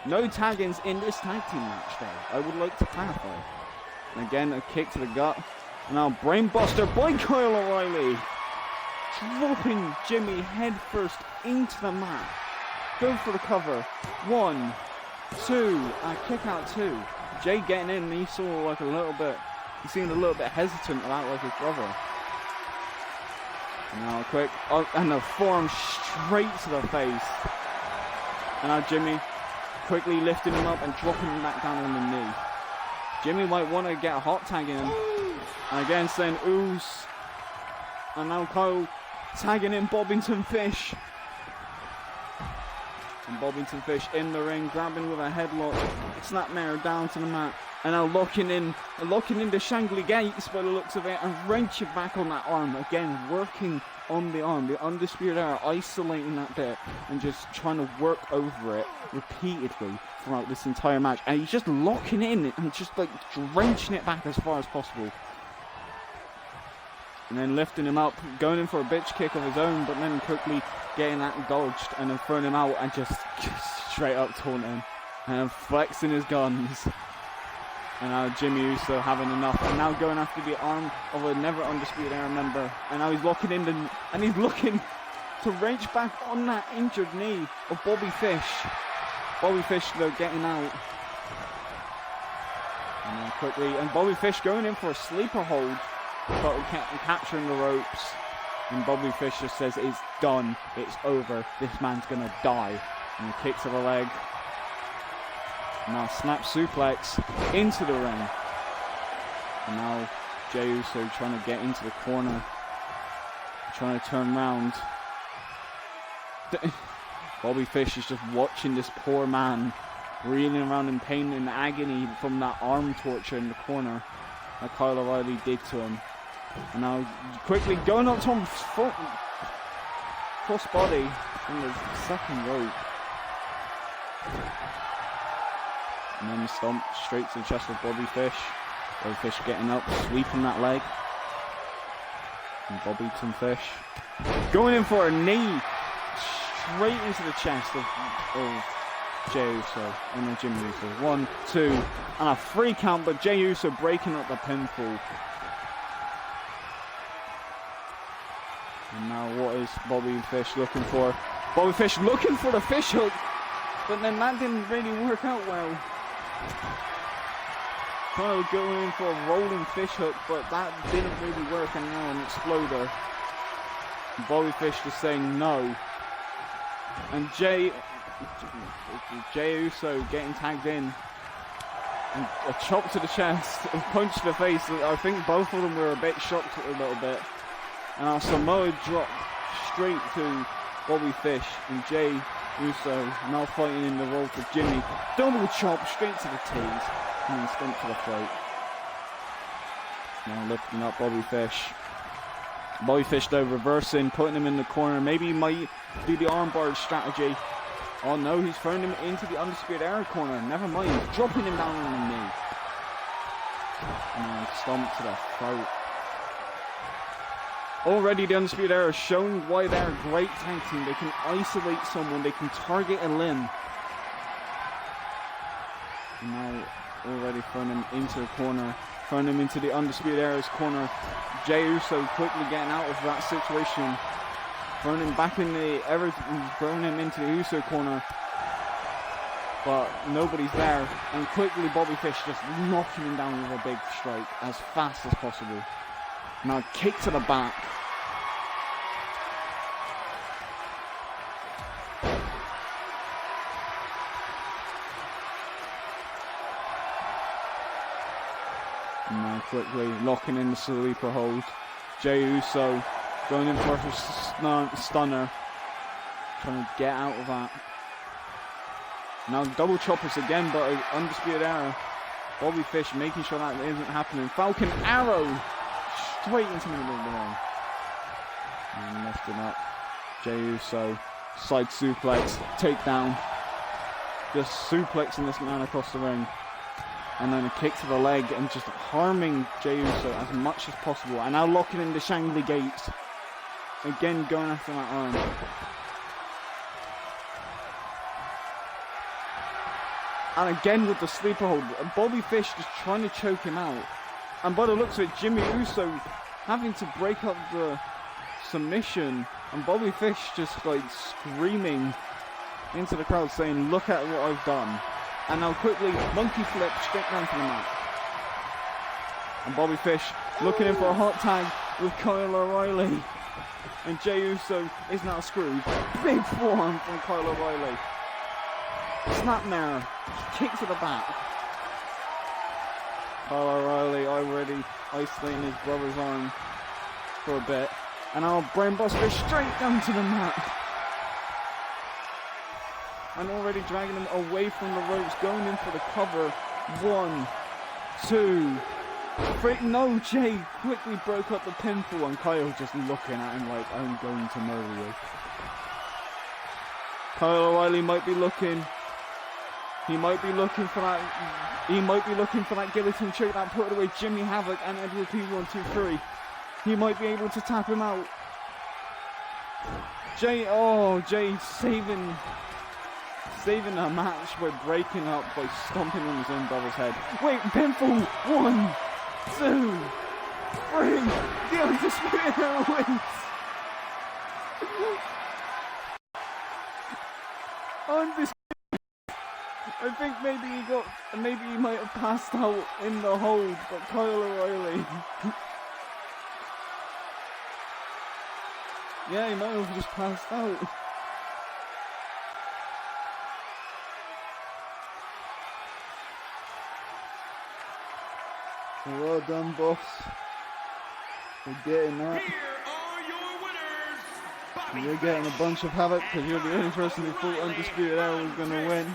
Speaker 1: No tag-ins in this tag team match though. I would like to clarify. And again, a kick to the gut. And now brainbuster by Kyle O'Reilly. Dropping Jimmy headfirst into the mat. Go for the cover. 1, 2, and kick out 2. Jay getting in, and he saw like a little bit. He seemed a little bit hesitant about like his brother. And now quick, and a forearm straight to the face. And now Jimmy quickly lifting him up and dropping him back down on the knee. Jimmy might want to get a hot tag in. And again saying ooze. And now Kyle tagging in Bobbington Fish. And Bobbington Fish in the ring, grabbing with a headlock. Snapmare down to the mat. And now locking in the Shangly Gates by the looks of it, and wrenching back on that arm. Again, working on the arm. The Undisputed Era isolating that bit and just trying to work over it repeatedly throughout this entire match. And he's just locking in and just like wrenching it back as far as possible. And then lifting him up, going in for a bitch kick of his own, but then quickly getting that dodged and then throwing him out and just straight up taunting and flexing his guns. And now Jimmy Uso having enough, and now going after the arm of a never Undisputed Era member. And now he's locking in and he's looking to wrench back on that injured knee of Bobby Fish. Bobby Fish though getting out. And then quickly, and Bobby Fish going in for a sleeper hold, but capturing the ropes. And Bobby Fish just says it's done, it's over, this man's gonna die. And he kicks to the leg. Now snap suplex into the ring. And now Jey Uso trying to get into the corner. Trying to turn around. Bobby Fish is just watching this poor man reeling around in pain and agony from that arm torture in the corner that Kyle O'Reilly did to him. And now quickly going up to him cross body in the second rope. And then the stomp straight to the chest of Bobby Fish. Bobby Fish getting up, sweeping that leg. And Bobbington Fish going in for a knee straight into the chest of Jey Uso and then Jimmy Uso. 1, 2, and a 3 count, but Jey Uso breaking up the pinfall. And now what is Bobby Fish looking for? Bobby Fish looking for the fish hook, but then that didn't really work out well. Trying to go in for a rolling fish hook, but that didn't really work, and now an exploder. Bobby Fish just saying no. And Jey Uso getting tagged in. And a chop to the chest, a punch to the face. I think both of them were a bit shocked a little bit. And our Samoa drop straight to Bobby Fish, and Jey Uso now fighting in the role for Jimmy. Double chop straight to the tees, and then stomp to the throat. Now lifting up Bobby Fish. Bobby Fish though reversing, putting him in the corner. Maybe he might do the armbar strategy. Oh no, he's throwing him into the Undisputed Era corner. Never mind, dropping him down on the knee. And then stomp to the throat. Already the Undisputed Era showing why they're a great tag team. They can isolate someone, they can target a limb. And now already throwing him into the corner, throwing him into the Undisputed Era's corner. Jey Uso quickly getting out of that situation. Throwing him back in the Era, throwing him into the Uso corner. But nobody's there. And quickly Bobby Fish just knocking him down with a big strike as fast as possible. Now kick to the back. And now quickly locking in the sleeper hold. Jey Uso going in for a stunner. Trying to get out of that. Now double choppers again, but Undisputed Era. Bobby Fish making sure that isn't happening. Falcon Arrow straight into the middle of the ring. And lifting up Jey Uso. Side suplex, takedown. Just suplexing this man across the ring. And then a kick to the leg and just harming Jey Uso as much as possible. And now locking in the Shangly Gates. Again going after that arm. And again with the sleeper hold. Bobby Fish just trying to choke him out. And by the looks of it, Jimmy Uso having to break up the submission. And Bobby Fish just like screaming into the crowd saying, look at what I've done. And now quickly, monkey flip straight down to the mat. And Bobby Fish looking in for a hot tag with Kyle O'Reilly. And Jey Uso is now screwed. Big forearm from Kyle O'Reilly. Snapmare, kick to the back. Kyle O'Reilly already isolating his brother's arm for a bit. And our brainbuster straight down to the mat. And already dragging him away from the ropes, going in for the cover. 1, 2, 3. No, Jay quickly broke up the pinfall, and Kyle just looking at him like, I'm going to murder you. Kyle O'Reilly might be looking. He might be looking for that. He might be looking for that guillotine choke that put away Jimmy Havoc and Edward P123. He might be able to tap him out. Jay saving a match by breaking up by stomping on his own brother's head. Wait, pinfall. 1, 2, 3. The Undisputed Era wins. Undisputed. I think maybe he might have passed out in the hold, but Kyle O'Reilly. Yeah, he might have just passed out. Well done, boss. We're getting that.
Speaker 2: Here are your winners, Bobby
Speaker 1: You're getting a bunch of havoc because you're the only person who thought Undisputed Era was going to win.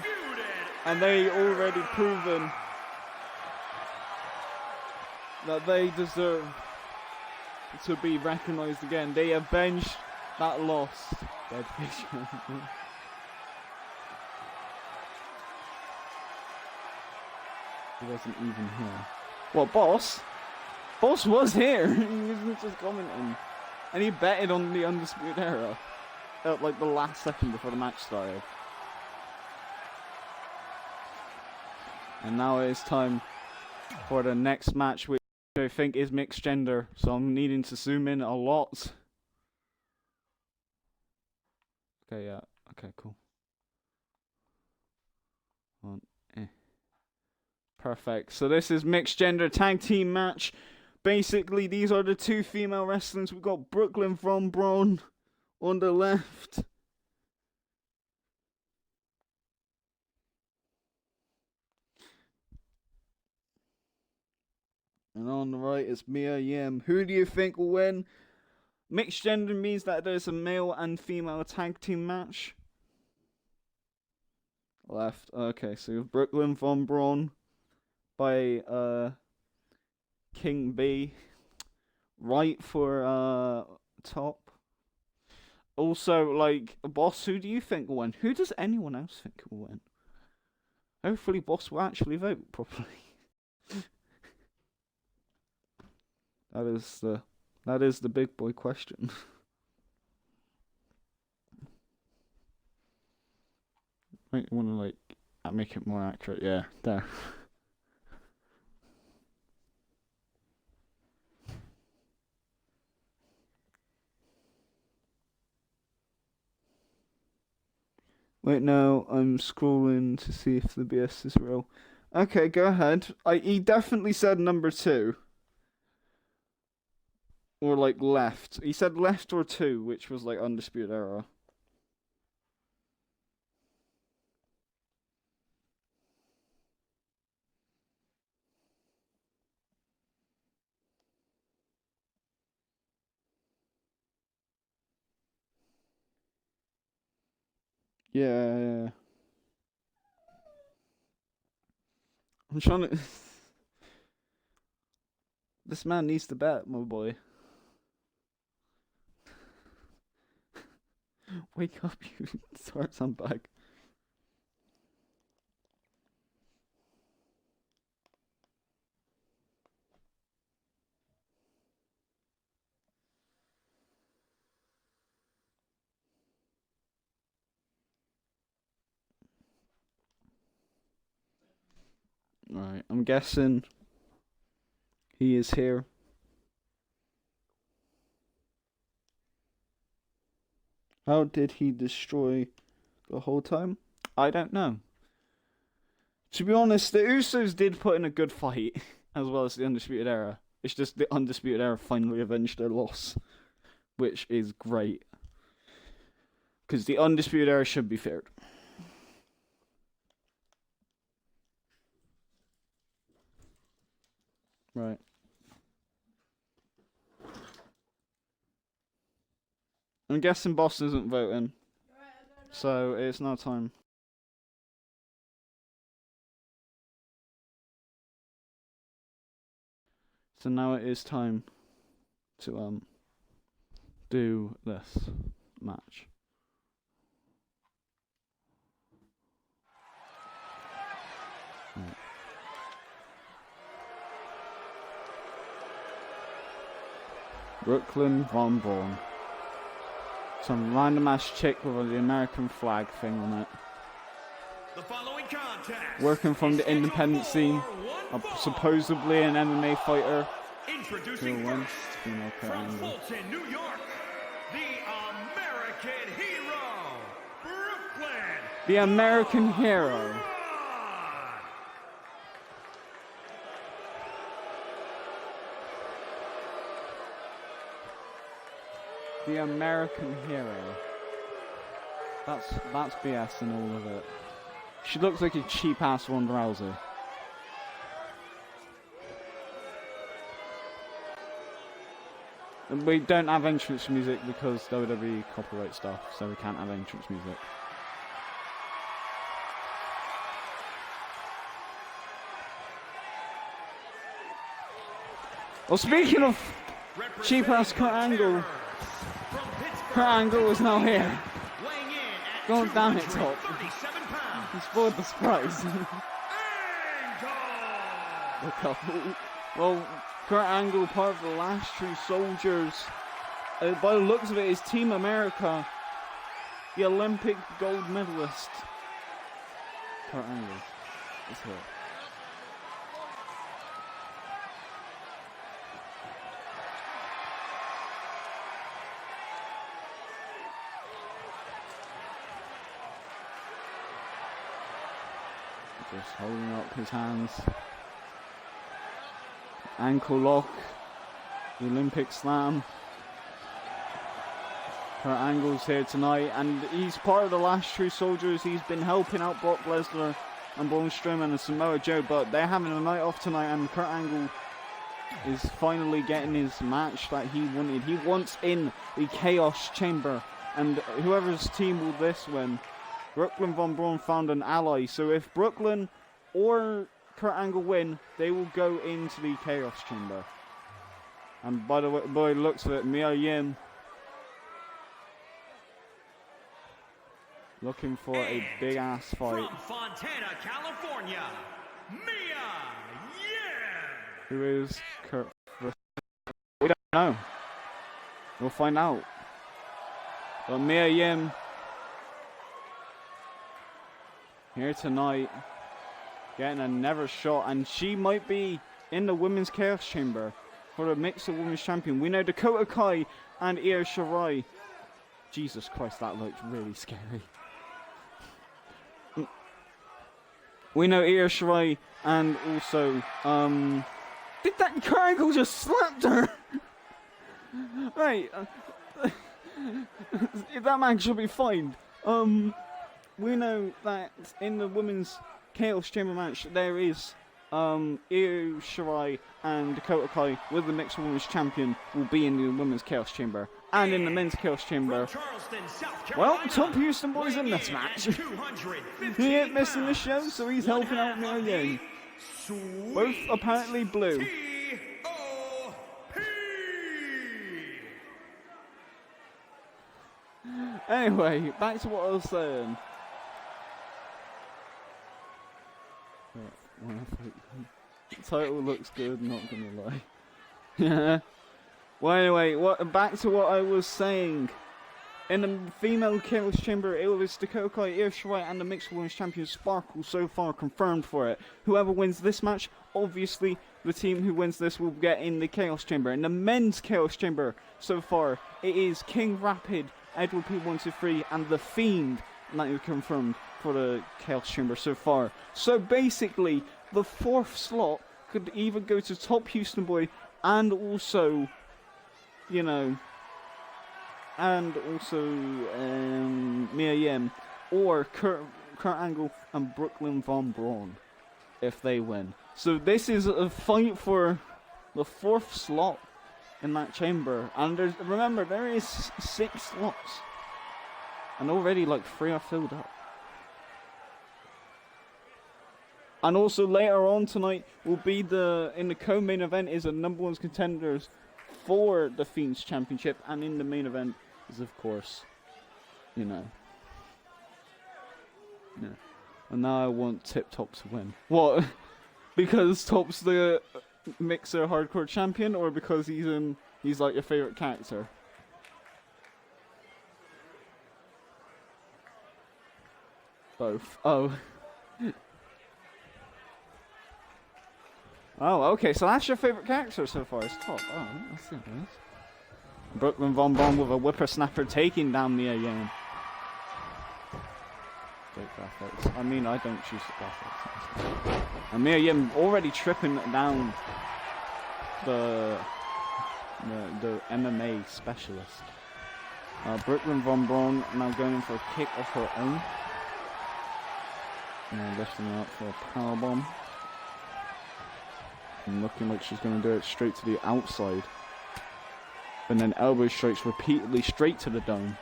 Speaker 1: And they already proven that they deserve to be recognised again. They avenged that loss. Dead fish. He wasn't even here. What, boss? Boss was here. He wasn't just commenting. And he betted on the Undisputed Era at like the last second before the match started. And now it is time for the next match, which I think is mixed gender. So I'm needing to zoom in a lot. Okay, yeah. Okay, cool. Perfect. So this is mixed gender tag team match. Basically, these are the two female wrestlers. We've got Brooklyn Von Braun on the left. And on the right is Mia Yim. Who do you think will win? Mixed gender means that there's a male and female tag team match. Left. Okay, so you have Brooklyn Von Braun by King B. Right for top. Also, like, Boss, who do you think will win? Who does anyone else think will win? Hopefully Boss will actually vote properly. That is the big boy question. Might want to like make it more accurate. Yeah, there. Wait, no, I'm scrolling to see if the BS is real. Okay, go ahead. He definitely said number 2. Or like left. He said left or 2, which was like Undisputed Era. Yeah. I'm trying to. This man needs to bet, my boy. Wake up, you Tarzan bag. Right, I'm guessing he is here. How did he destroy the whole time? I don't know. To be honest, the Usos did put in a good fight, as well as the Undisputed Era. It's just the Undisputed Era finally avenged their loss, which is great. Because the Undisputed Era should be feared. Right. I'm guessing Boss isn't voting, so it's now time. So now it is time to do this match. Right. Brooklyn Von Braun. Some random ass chick with the American flag thing on it.
Speaker 2: The following contest
Speaker 1: Working from the independent scene. Supposedly an MMA fighter.
Speaker 2: Introducing
Speaker 1: Who won?
Speaker 2: first,
Speaker 1: Female
Speaker 2: from
Speaker 1: Kurt Angle.
Speaker 2: Fulton, New York, the American hero, Brooklyn.
Speaker 1: The American hero.
Speaker 2: Braun.
Speaker 1: The American hero. That's BS in all of it. She looks like a cheap ass Ronda Rousey. And we don't have entrance music because WWE copyright stuff, so we can't have entrance music. Well, speaking of cheap ass Kurt Angle, Kurt Angle is now here. God damn it, Top. He spoiled the surprise. The couple. Well, Kurt Angle, part of the last true soldiers. By the looks of it, is Team America. The Olympic gold medalist. Kurt Angle is here. Just holding up his hands. Ankle lock. The Olympic slam. Kurt Angle's here tonight, and he's part of the last true soldiers. He's been helping out Brock Lesnar and Braun Strowman and Samoa Joe, but they're having a night off tonight, and Kurt Angle is finally getting his match that he wanted. He wants in the Chaos Chamber, and whoever's team will this win, Brooklyn Von Braun found an ally. So if Brooklyn or Kurt Angle win, they will go into the Chaos Chamber. And by the way, by the looks of it, Mia Yim looking for a big ass fight.
Speaker 2: From Fontana, California, Mia Yim.
Speaker 1: Who is Kurt? We don't know. We'll find out. But Mia Yim here tonight, getting another shot, and she might be in the Women's Chaos Chamber for the Mixed Women's Champion. We know Dakota Kai and Io Shirai. Jesus Christ, that looked really scary. We know Io Shirai and also, did that Kurt Angle just slapped her? Right, that man should be fined. We know that in the Women's Chaos Chamber match, there is Io Shirai and Dakota Kai with the Mixed Women's Champion will be in the Women's Chaos Chamber. And in the Men's Chaos Chamber, well, Top Houston Boy's in this match. He ain't missing the show, so he's helping out Mia Yim. Both apparently blue. Anyway, back to what I was saying. The title looks good, not gonna lie. Yeah. Well, anyway, back to what I was saying. In the female Chaos Chamber, it was Dakota Kai, Io Shirai, and the Mixed Women's Champion Sparkle so far confirmed for it. Whoever wins this match, obviously, the team who wins this will get in the Chaos Chamber. In the Men's Chaos Chamber, so far, it is King Rapid, Edward P123, and The Fiend that is confirmed for the Chaos Chamber so far. So basically, the fourth slot could either go to Top Houston Boy and also, you know, and also Mia Yim, or Kurt Angle and Brooklyn Von Braun if they win. So this is a fight for the fourth slot in that chamber. And remember, there is 6 slots. And already like 3 are filled up. And also later on tonight will be in the co-main event is the number 1 contenders for the Fiends Championship. And in the main event is of course, you know. Yeah. And now I want Tip Top to win. What? Because Top's the Mixer Hardcore champion, or because he's like your favorite character? Both. Oh. Oh, okay, so that's your favorite character so far, is Top. Oh, that's nice. Brooklyn Von Bon with a whippersnapper taking down Mia Yim. Great graphics. I mean, I don't choose the graphics. And Mia Yim already tripping down the MMA specialist. Brooklyn Von Braun now going in for a kick of her own. Now lifting her up for a powerbomb. And looking like she's going to do it straight to the outside. And then elbow strikes repeatedly straight to the dome.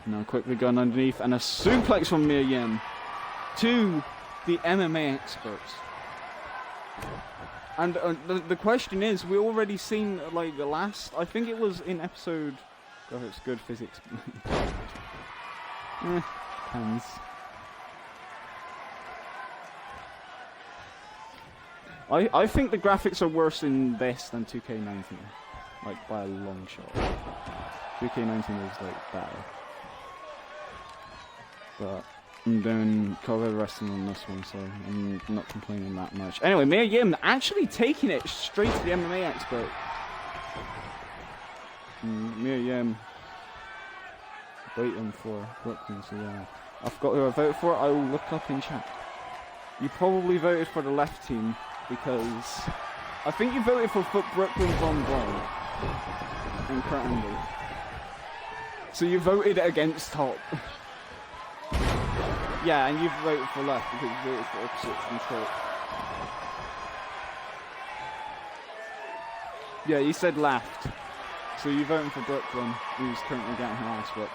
Speaker 1: Now quickly going underneath and a suplex from Mia Yim to the MMA experts. And the question is, we already seen like the last, I think it was in episode, it's good physics. Depends. I think the graphics are worse in this than 2K19, like by a long shot. 2K19 is like better. But I'm doing COEW wrestling on this one, so I'm not complaining that much. Anyway, Mia Yim actually taking it straight to the MMA expert. Mia Yim waiting for Brooklyn, so yeah. I forgot who I voted for, I will look up in chat. You probably voted for the left team, because I think you voted for Brooklyn Von Braun and Kurt Angle. So you voted against Top. Yeah, and you voted for left because you voted for opposite from Top. Yeah, you said left. So you're voting for Brooklyn, who's currently getting her ass whipped.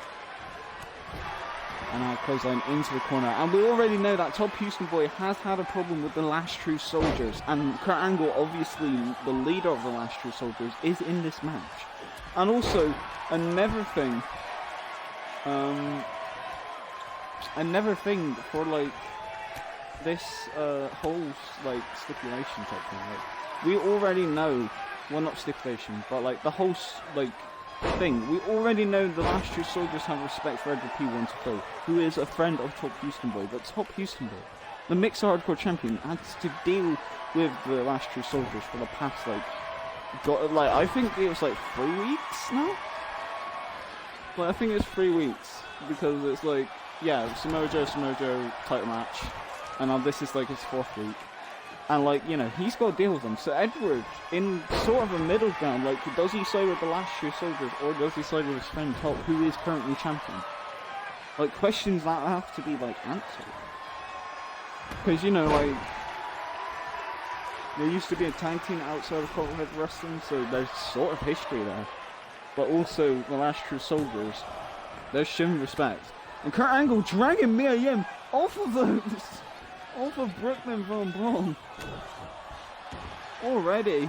Speaker 1: And now clothesline into the corner. And we already know that Top Houston Boy has had a problem with the Last True Soldiers. And Kurt Angle, obviously the leader of the Last True Soldiers, is in this match. And also, another thing for like this whole like stipulation type thing. Like, we already know, well, not stipulation, but like the whole like thing. We already know the Last True Soldiers have respect for Edward P123, who is a friend of Top Houston Boy. But Top Houston Boy, the Mixed Hardcore champion, had to deal with the Last True Soldiers for the past I think it was like 3 weeks now. Well, I think it's 3 weeks because it's like, yeah, Samoa Joe title match, and now this is like his 4th week. And like, you know, he's got to deal with them. So Edward, in sort of a middle ground, like, does he side with the Last True Soldiers, or does he side with his friend Top, who is currently champion? Like, questions that have to be, like, answered. Because, you know, like, there used to be a tag team outside of COEW wrestling, so there's sort of history there. But also, the Last True Soldiers, they're shown respect. And Kurt Angle dragging Mia Yim off of Brooklyn Von Braun. Already.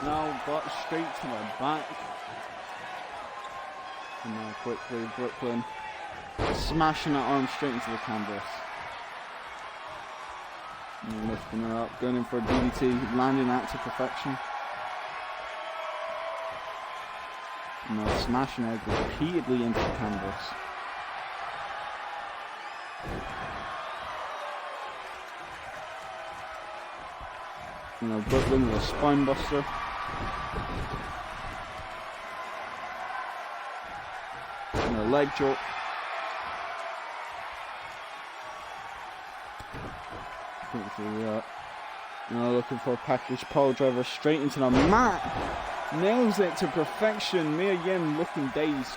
Speaker 1: Now got straight to the back. And now quickly Brooklyn smashing that arm straight into the canvas. And lifting her up, going in for a DDT, landing that to perfection. And now smashing her repeatedly into the canvas. You know, Brooklyn with a spine buster. And a leg drop. Now looking for a package pile driver straight into the mat. Nails it to perfection. Mia Yim looking dazed.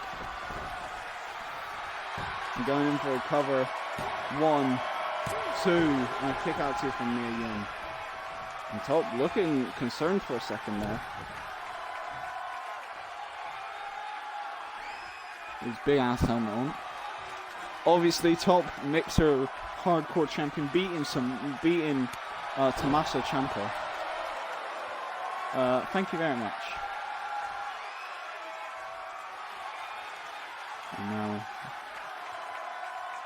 Speaker 1: And going in for a cover. 1, 2, and a kick out 2 from Mia Yim. And Top looking concerned for a second there. His big ass helmet on. Obviously, Top Mixer Hardcore Champion beating Tommaso Ciampa. Thank you very much. And now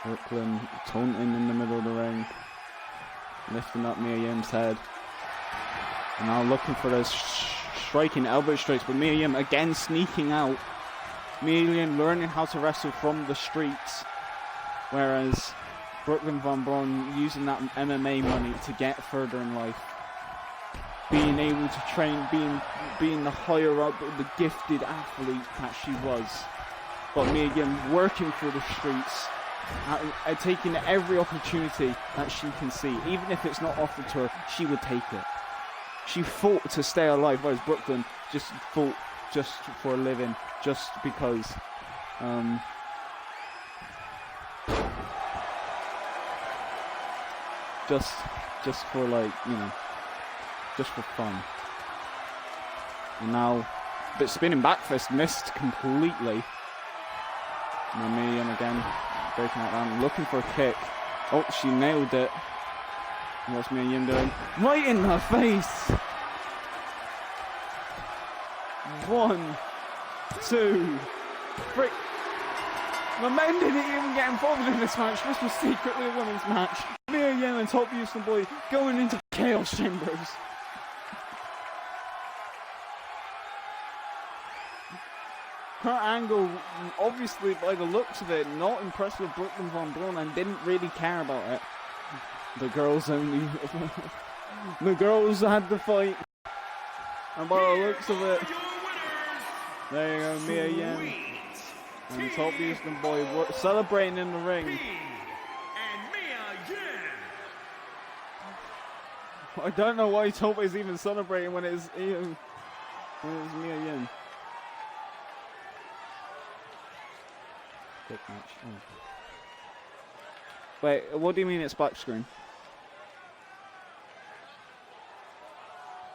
Speaker 1: Brooklyn taunting in the middle of the ring, lifting up Mia Yim's head. And now looking for those striking elbow strikes, but Mia Yim again sneaking out. Mia Yim learning how to wrestle from the streets, whereas Brooklyn Von Braun using that MMA money to get further in life. Being able to train, being the higher up, the gifted athlete that she was. But Mia Yim working through the streets, taking every opportunity that she can see. Even if it's not offered to her, she would take it. She fought to stay alive, whereas Brooklyn just fought just for a living, just because. Just for, like, you know, just for fun. And now, but spinning back fist missed completely. And Mia Yim again breaking that down, looking for a kick. Oh, she nailed it. And what's Mia Yim doing? Right in her face! 1, 2, 3. The men didn't even get involved in this match. This was secretly a women's match. Mia Yim and Top Houston Boy going into Chaos Chambers. Her angle, obviously by the looks of it, not impressed with Brooklyn Von Braun and didn't really care about it. The girls only... the girls had the fight. And by the looks of it... There you go, Mia Yim. And Top Houston Boy celebrating in the ring. I don't know why Top is even celebrating when it's Mia Yim. Quick match. Oh. Wait, what do you mean it's black screen?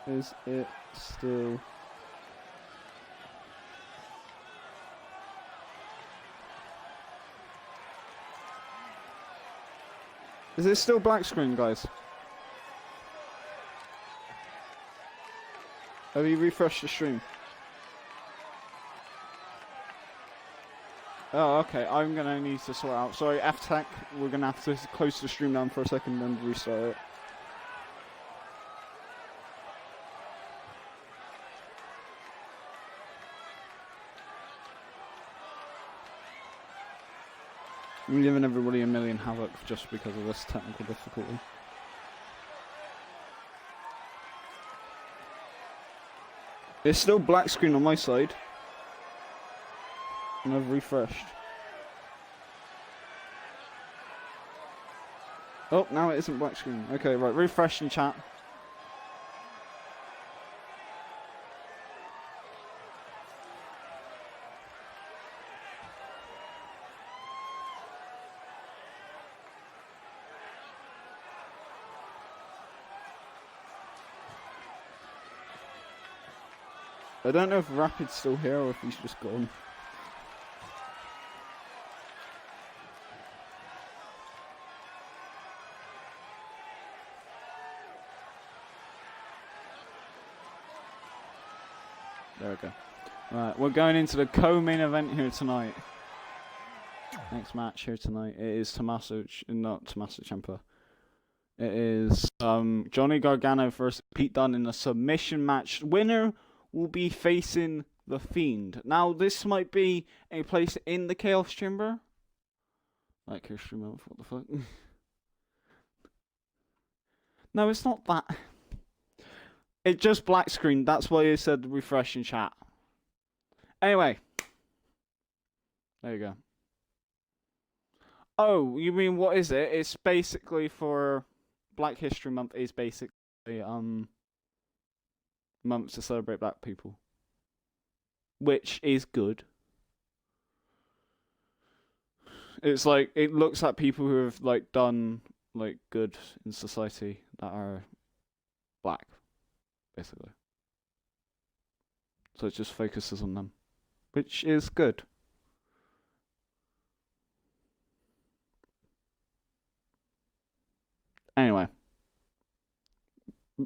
Speaker 1: Is it still... Is it still black screen, guys? Have you refreshed the stream? Oh, okay. I'm gonna need to sort out. Sorry, F-Tech. We're gonna have to close the stream down for a second and restart it. I'm giving everybody a million havoc just because of this technical difficulty. It's still black screen on my side. And I've refreshed. Oh, now it isn't black screen. Okay, right, refresh and chat. I don't know if Rapid's still here or if he's just gone. There we go. Right, we're going into the co-main event here tonight. Next match here tonight. It is not Tommaso Ciampa. It is Johnny Gargano versus Pete Dunne in a submission match. Winner will be facing The Fiend. Now, this might be a place in the Chaos Chamber. Like history month, what the fuck? No, it's not that. It just black screened. That's why I said refresh and chat. Anyway. There you go. Oh, you mean what is it? It's basically for Black History Month is basically month to celebrate black people. Which is good. It's like it looks at people who have like done like good in society that are black, basically. So it just focuses on them, which is good. Anyway,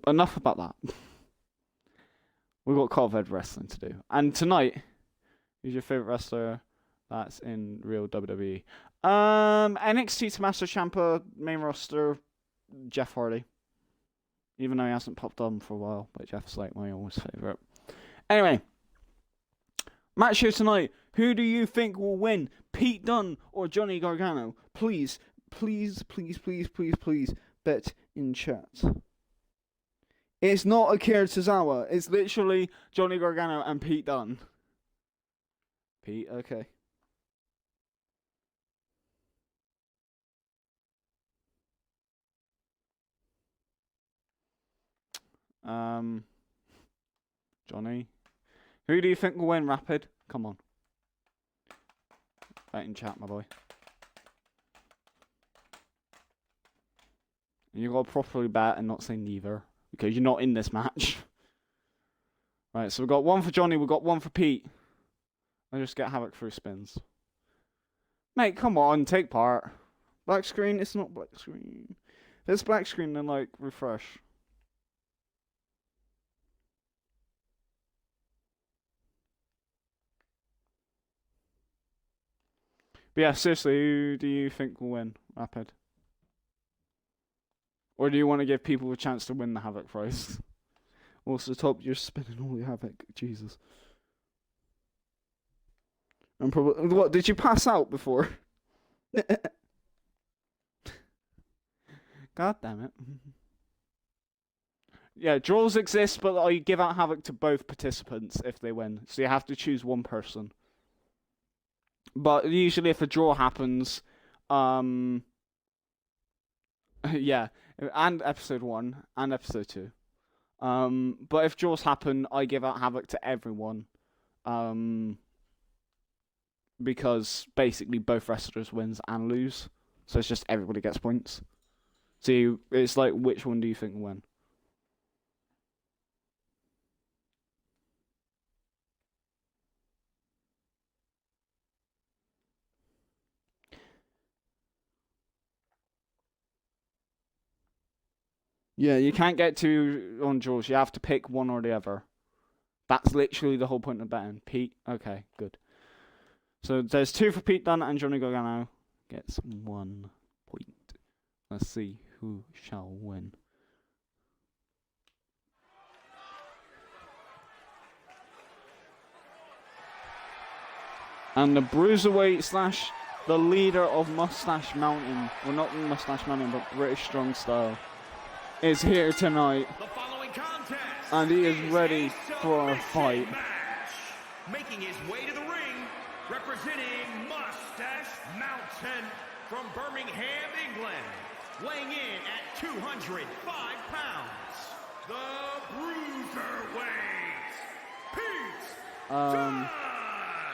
Speaker 1: enough about that. We've got COEW wrestling to do. And tonight, who's your favourite wrestler that's in real WWE? NXT Tommaso Ciampa, main roster, Jeff Hardy. Even though he hasn't popped on for a while, but Jeff's like my always favourite. Anyway, match here tonight. Who do you think will win? Pete Dunne or Johnny Gargano? Please, please, please, please, please, please, bet in chat. It's not Akira Tozawa. It's literally Johnny Gargano and Pete Dunne. Pete, okay. Johnny. Who do you think will win, Rapid? Come on. Bet in chat, my boy. And you gotta properly bet and not say neither, because you're not in this match. Right, so we've got one for Johnny, we've got one for Pete. I just get Havoc through spins. Mate, come on, take part. Black screen, it's not black screen. If it's black screen, then like refresh. But yeah, seriously, who do you think will win, Rapid? Or do you want to give people a chance to win the Havoc prize? Also, top, you're spinning all your Havoc. Jesus. And probably, what, did you pass out before? God damn it. Yeah, draws exist, but I give out Havoc to both participants if they win. So you have to choose one person. But usually if a draw happens, yeah, and episode 1 and episode 2. But if draws happen, I give out Havoc to everyone. Because basically both wrestlers wins and lose. So it's just everybody gets points. So it's like, which one do you think will win? Yeah, you can't get two on draws. You have to pick one or the other. That's literally the whole point of betting. Pete, okay, good. So there's 2 for Pete Dunne, and Johnny Gargano gets 1 point. Let's see who shall win. And the Bruiserweight / the leader of Mustache Mountain, well, not Mustache Mountain, but British Strong Style, is here tonight.
Speaker 2: The following contest
Speaker 1: And he is ready for a fight.
Speaker 2: Match. Making his way to the ring, representing Mustache Mountain from Birmingham, England, weighing in at 205 pounds, the Bruiserweight, Pete Dunne.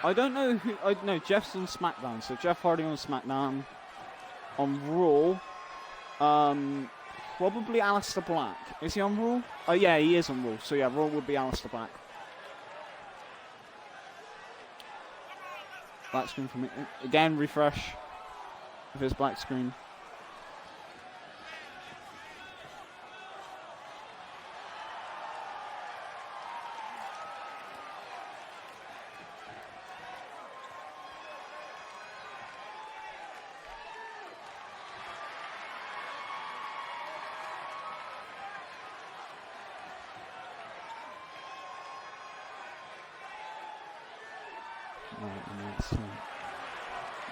Speaker 1: I don't know who. I know Jeff's on SmackDown, so Jeff Hardy on SmackDown. On Raw, probably Aleister Black. Is he on Raw? Oh yeah, he is on Raw. So yeah, Raw would be Aleister Black. Black screen for me again. Refresh. If it's black screen.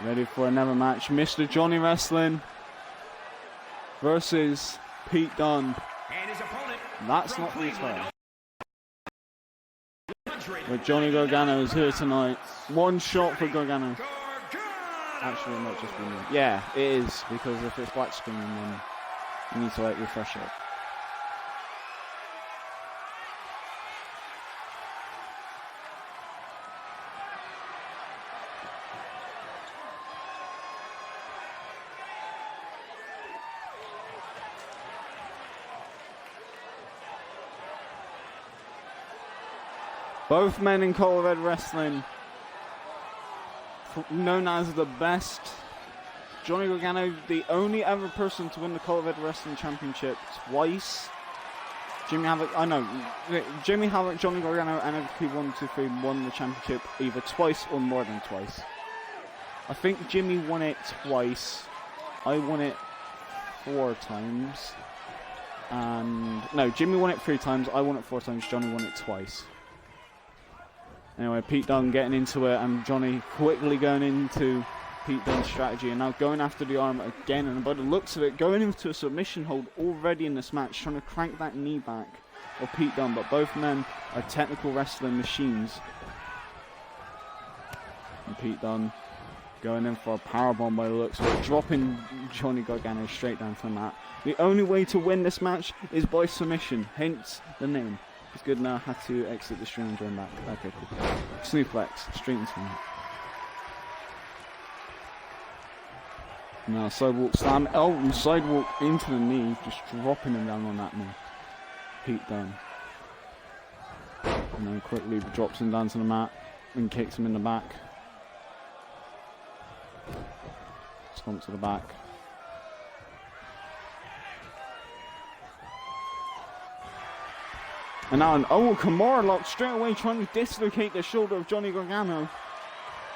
Speaker 1: Ready for another match. Mr. Johnny Wrestling versus Pete Dunne.
Speaker 2: And his opponent,
Speaker 1: That's not the turn. But Johnny Gargano is here tonight. 1 shot for Gargano. Actually, not just one. Yeah, it is, because if it's black screen, then you need to like refresh it. Both men in COEW wrestling, known as the best. Johnny Gargano, the only ever person to win the COEW Wrestling Championship twice. Jimmy Havoc, Jimmy Havoc, Johnny Gargano, and NXT 123 won the championship either twice or more than twice. I think Jimmy won it twice. I won it 4 times. And no, Jimmy won it 3 times. I won it 4 times. Johnny won it twice. Anyway, Pete Dunne getting into it, and Johnny quickly going into Pete Dunne's strategy, and now going after the arm again, and by the looks of it, going into a submission hold already in this match, trying to crank that knee back of Pete Dunne, but both men are technical wrestling machines. And Pete Dunne going in for a powerbomb by the looks of it, dropping Johnny Gargano straight down to the mat. The only way to win this match is by submission, hence the name. It's good now, had to exit the stream and join back. Okay, cool. Suplex, straight into the mat. Now sidewalk slam, sidewalk into the knee, just dropping him down on that knee. Pete Dunne. And then quickly drops him down to the mat and kicks him in the back. Stomp to the back. And now an Kimura lock straight away, trying to dislocate the shoulder of Johnny Gargano.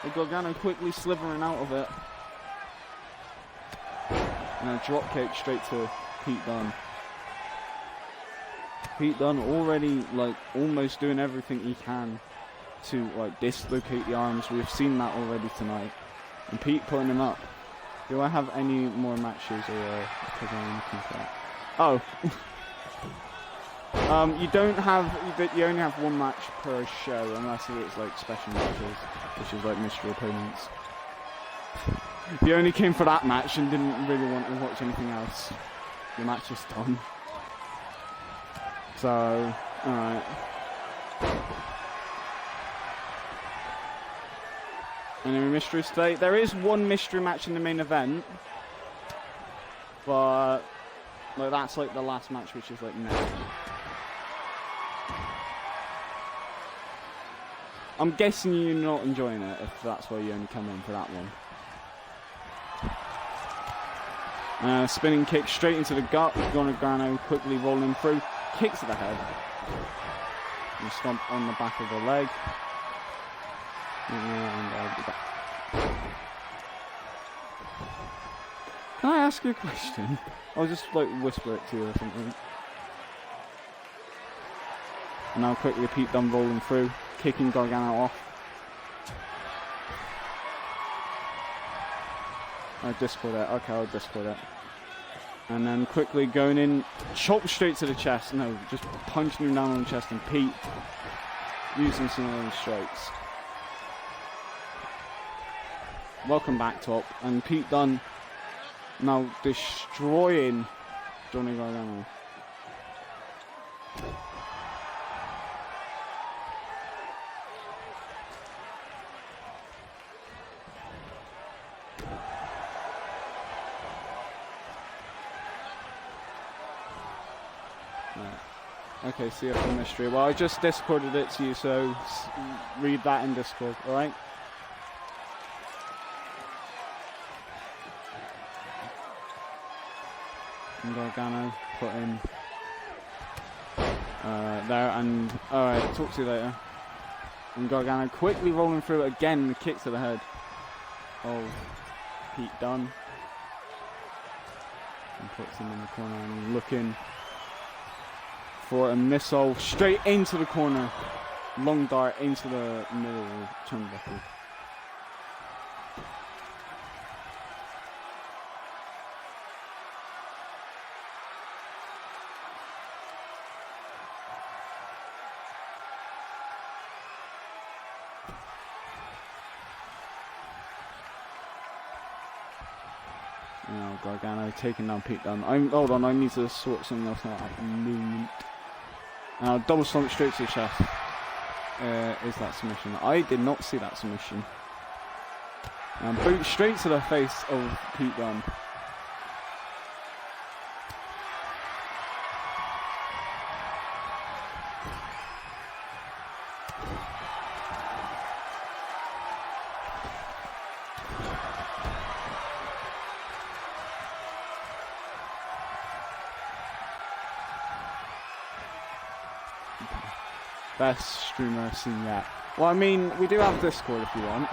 Speaker 1: And Gargano quickly slithering out of it. And a drop kick straight to Pete Dunne. Pete Dunne already almost doing everything he can to dislocate the arms. We've seen that already tonight. And Pete putting him up. Do I have any more matches or because I'm looking for that? Oh. You don't have, you only have 1 match per show unless it's special matches, which is mystery opponents. If you only came for that match and didn't really want to watch anything else, the match is done. So, alright. Any mysteries today? There is 1 mystery match in the main event, but that's the last match, which is next. I'm guessing you're not enjoying it if that's why you only come in for that one. Spinning kick straight into the gut. Gargano quickly rolling through. Kicks to the head. And stomp on the back of the leg. And can I ask you a question? I'll just whisper it to you or something. And now quickly Pete Dunne rolling through. Kicking Gargano off. I'll discord it. Okay, I'll discord it. And then quickly going in, chop straight to the chest. No, just punching him down on the chest, and Pete using some of those strikes. Welcome back, top. And Pete Dunne now destroying Johnny Gargano. Okay, see you for mystery. Well, I just discorded it to you, so read that in Discord, alright? And Gargano put in there, and alright, talk to you later. And Gargano quickly rolling through it again, the kick to the head of Pete Dunne. And puts him in the corner and looking for a missile straight into the corner. Long dart into the middle of the turnbuckle. Now Gargano taking down Pete Dunne. Hold on, I need to sort something else out at the moment. Now double stomp straight to the chest. Is that submission? I did not see that submission. And boot straight to the face of Pete Dunne. Best streamer I've seen yet. Well, I mean, we do have Discord if you want.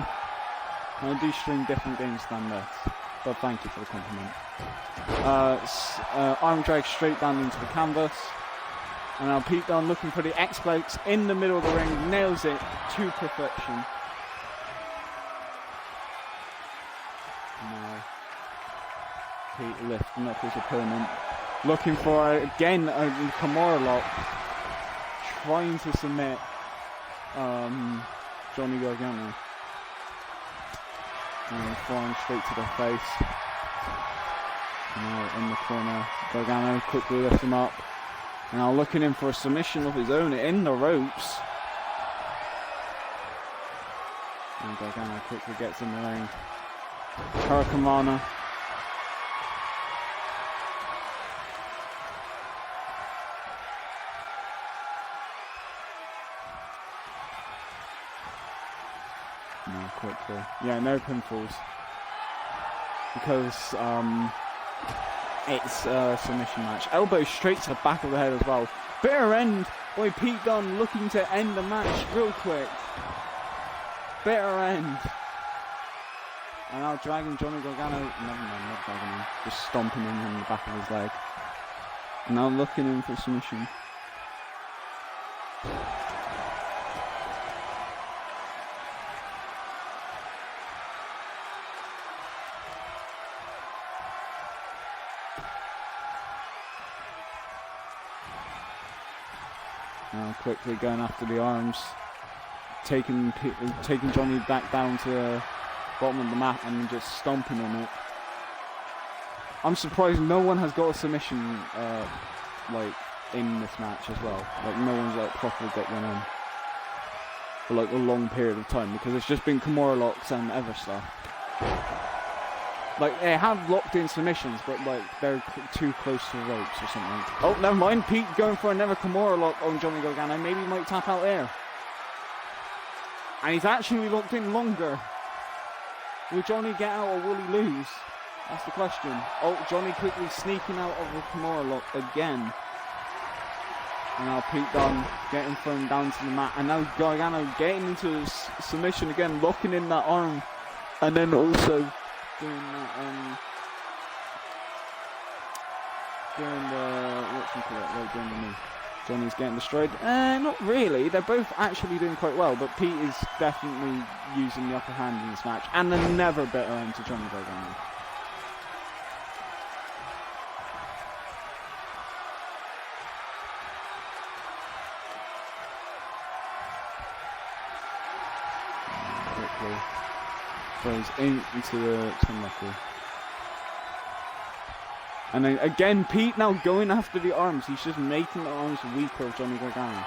Speaker 1: I do stream different games than this. But thank you for the compliment. Arm drag straight down into the canvas. And now Pete Dunne looking for the X-Blokes in the middle of the ring. Nails it to perfection. Now Pete lifting up his opponent. Looking for, again, a Kimura lock. Trying to submit Johnny Gargano. And flying straight to the face. Now in the corner, Gargano quickly lifts him up. Now looking in for a submission of his own in the ropes. And Gargano quickly gets in the ring. Hurricanrana. No, quickly. Yeah, no pinfalls. Because it's a submission match. Elbow straight to the back of the head as well. Bitter end by Pete Dunne looking to end the match real quick. Bitter end. And now dragging Johnny Gargano. Never mind, not dragging him. Just stomping him in the back of his leg. And now looking in for submission. Now quickly going after the arms, taking Johnny back down to the bottom of the mat and just stomping on it. I'm surprised no one has got a submission like in this match as well. Like no one's like properly got one in for like a long period of time because it's just been Kimura locks and other stuff. Like, they have locked in submissions, but, like, they're too close to the ropes or something. Oh, never mind. Pete going for another Kimura lock on Johnny Gargano. Maybe he might tap out there. And he's actually locked in longer. Will Johnny get out or will he lose? That's the question. Oh, Johnny quickly sneaking out of the Kimura lock again. And now Pete Dunne getting thrown down to the mat. And now Gargano getting into his submission again, locking in that arm. And then also doing that, doing the knee. Johnny's getting destroyed. Not really. They're both actually doing quite well, but Pete is definitely using the upper hand in this match, and a never better end to Johnny Gargano. Quickly throws into the turnbuckle. And then again, Pete now going after the arms. He's just making the arms weaker of Johnny Gargano.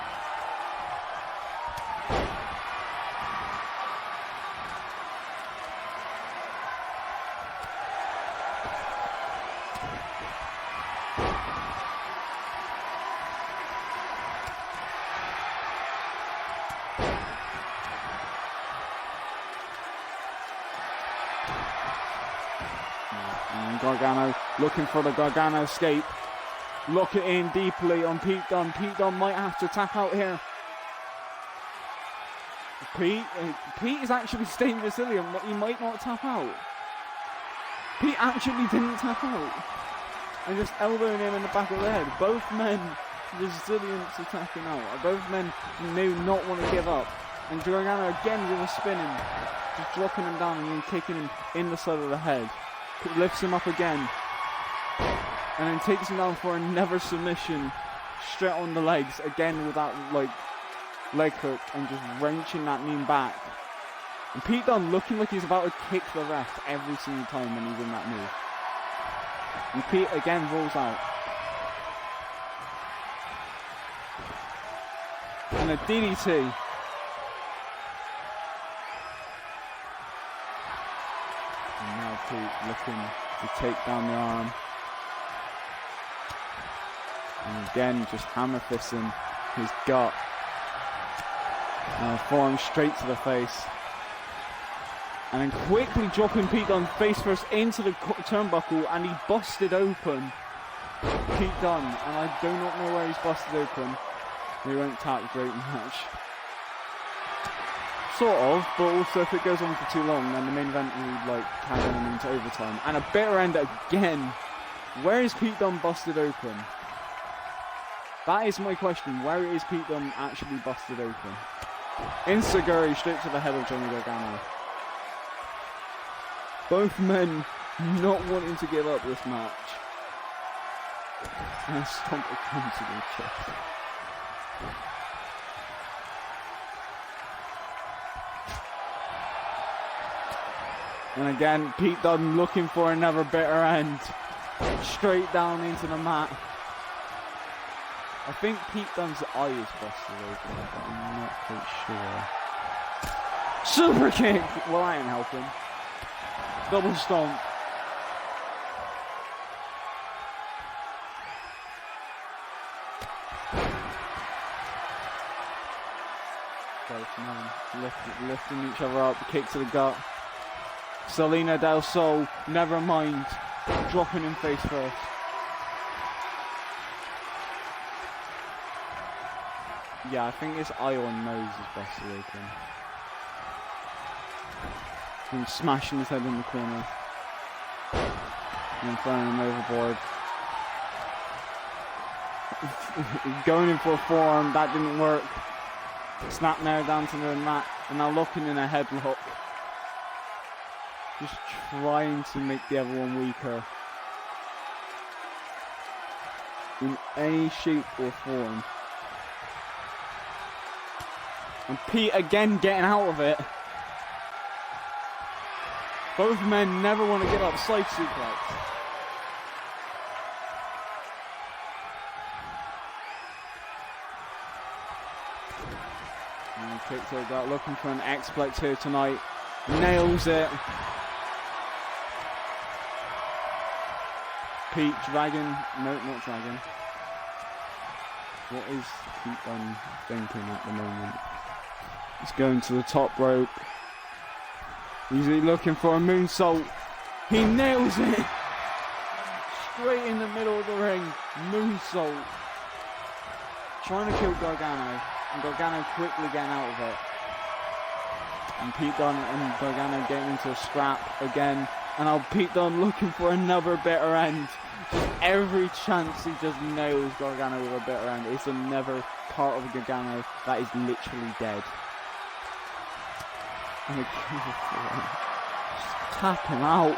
Speaker 1: Gargano looking for the Gargano escape. Lock it in deeply on Pete Dunne. Pete Dunne might have to tap out here. Pete is actually staying resilient, but he might not tap out. Pete actually didn't tap out. And just elbowing him in the back of the head. Both men resilient to tapping out. Both men do not want to give up. And Gargano again with a spinning. Just dropping him down and then kicking him in the side of the head. Lifts him up again. And then takes him down for another submission. Straight on the legs. Again with that like leg hook and just wrenching that knee back. And Pete Dunne looking like he's about to kick the ref every single time when he's in that move. And Pete again rolls out. And a DDT. And now Pete looking to take down the arm. And again, just hammer fisting his gut. Forearm straight to the face. And then quickly dropping Pete Dunne face first into the turnbuckle, and he busted open Pete Dunne. And I do not know where he's busted open. They won't tap, great match. Sort of, but also if it goes on for too long, then the main event will like carry on into overtime. And a bitter end again. Where is Pete Dunne busted open? That is my question. Where is Pete Dunne actually busted open? Insaguri straight to the head of Johnny Gargano. Both men not wanting to give up this match. And a stomp again to the chest. And again, Pete Dunne looking for another bitter end. Straight down into the mat. I think Pete Dunne's eye is busted open, but I'm not quite sure. Super kick! Well, I ain't helping. Double stomp. Both men lifting each other up, kick to the gut. Selena Del Sol, never mind, dropping him face first. Yeah, I think his eye or nose is busted open. He's smashing his head in the corner. And throwing him overboard. Going in for a forearm, that didn't work. Snapmare down to the mat, and now locking in a headlock. Just trying to make the other one weaker. In any shape or form. And Pete again getting out of it. Both men never want to give up. Side suplex. And kick to the gut, looking for an X-Plex here tonight. Nails it. Pete dragging. No, not dragging. What is Pete Dunne thinking at the moment? He's going to the top rope. He's looking for a moonsault. He nails it. Straight in the middle of the ring. Moonsault. Trying to kill Gargano. And Gargano quickly getting out of it. And Pete Dunne and Gargano getting into a scrap again. And now Pete Dunne looking for another bitter end. Just every chance he just nails Gargano with a bitter end. It's another part of Gargano that is literally dead. And again, just tap him out.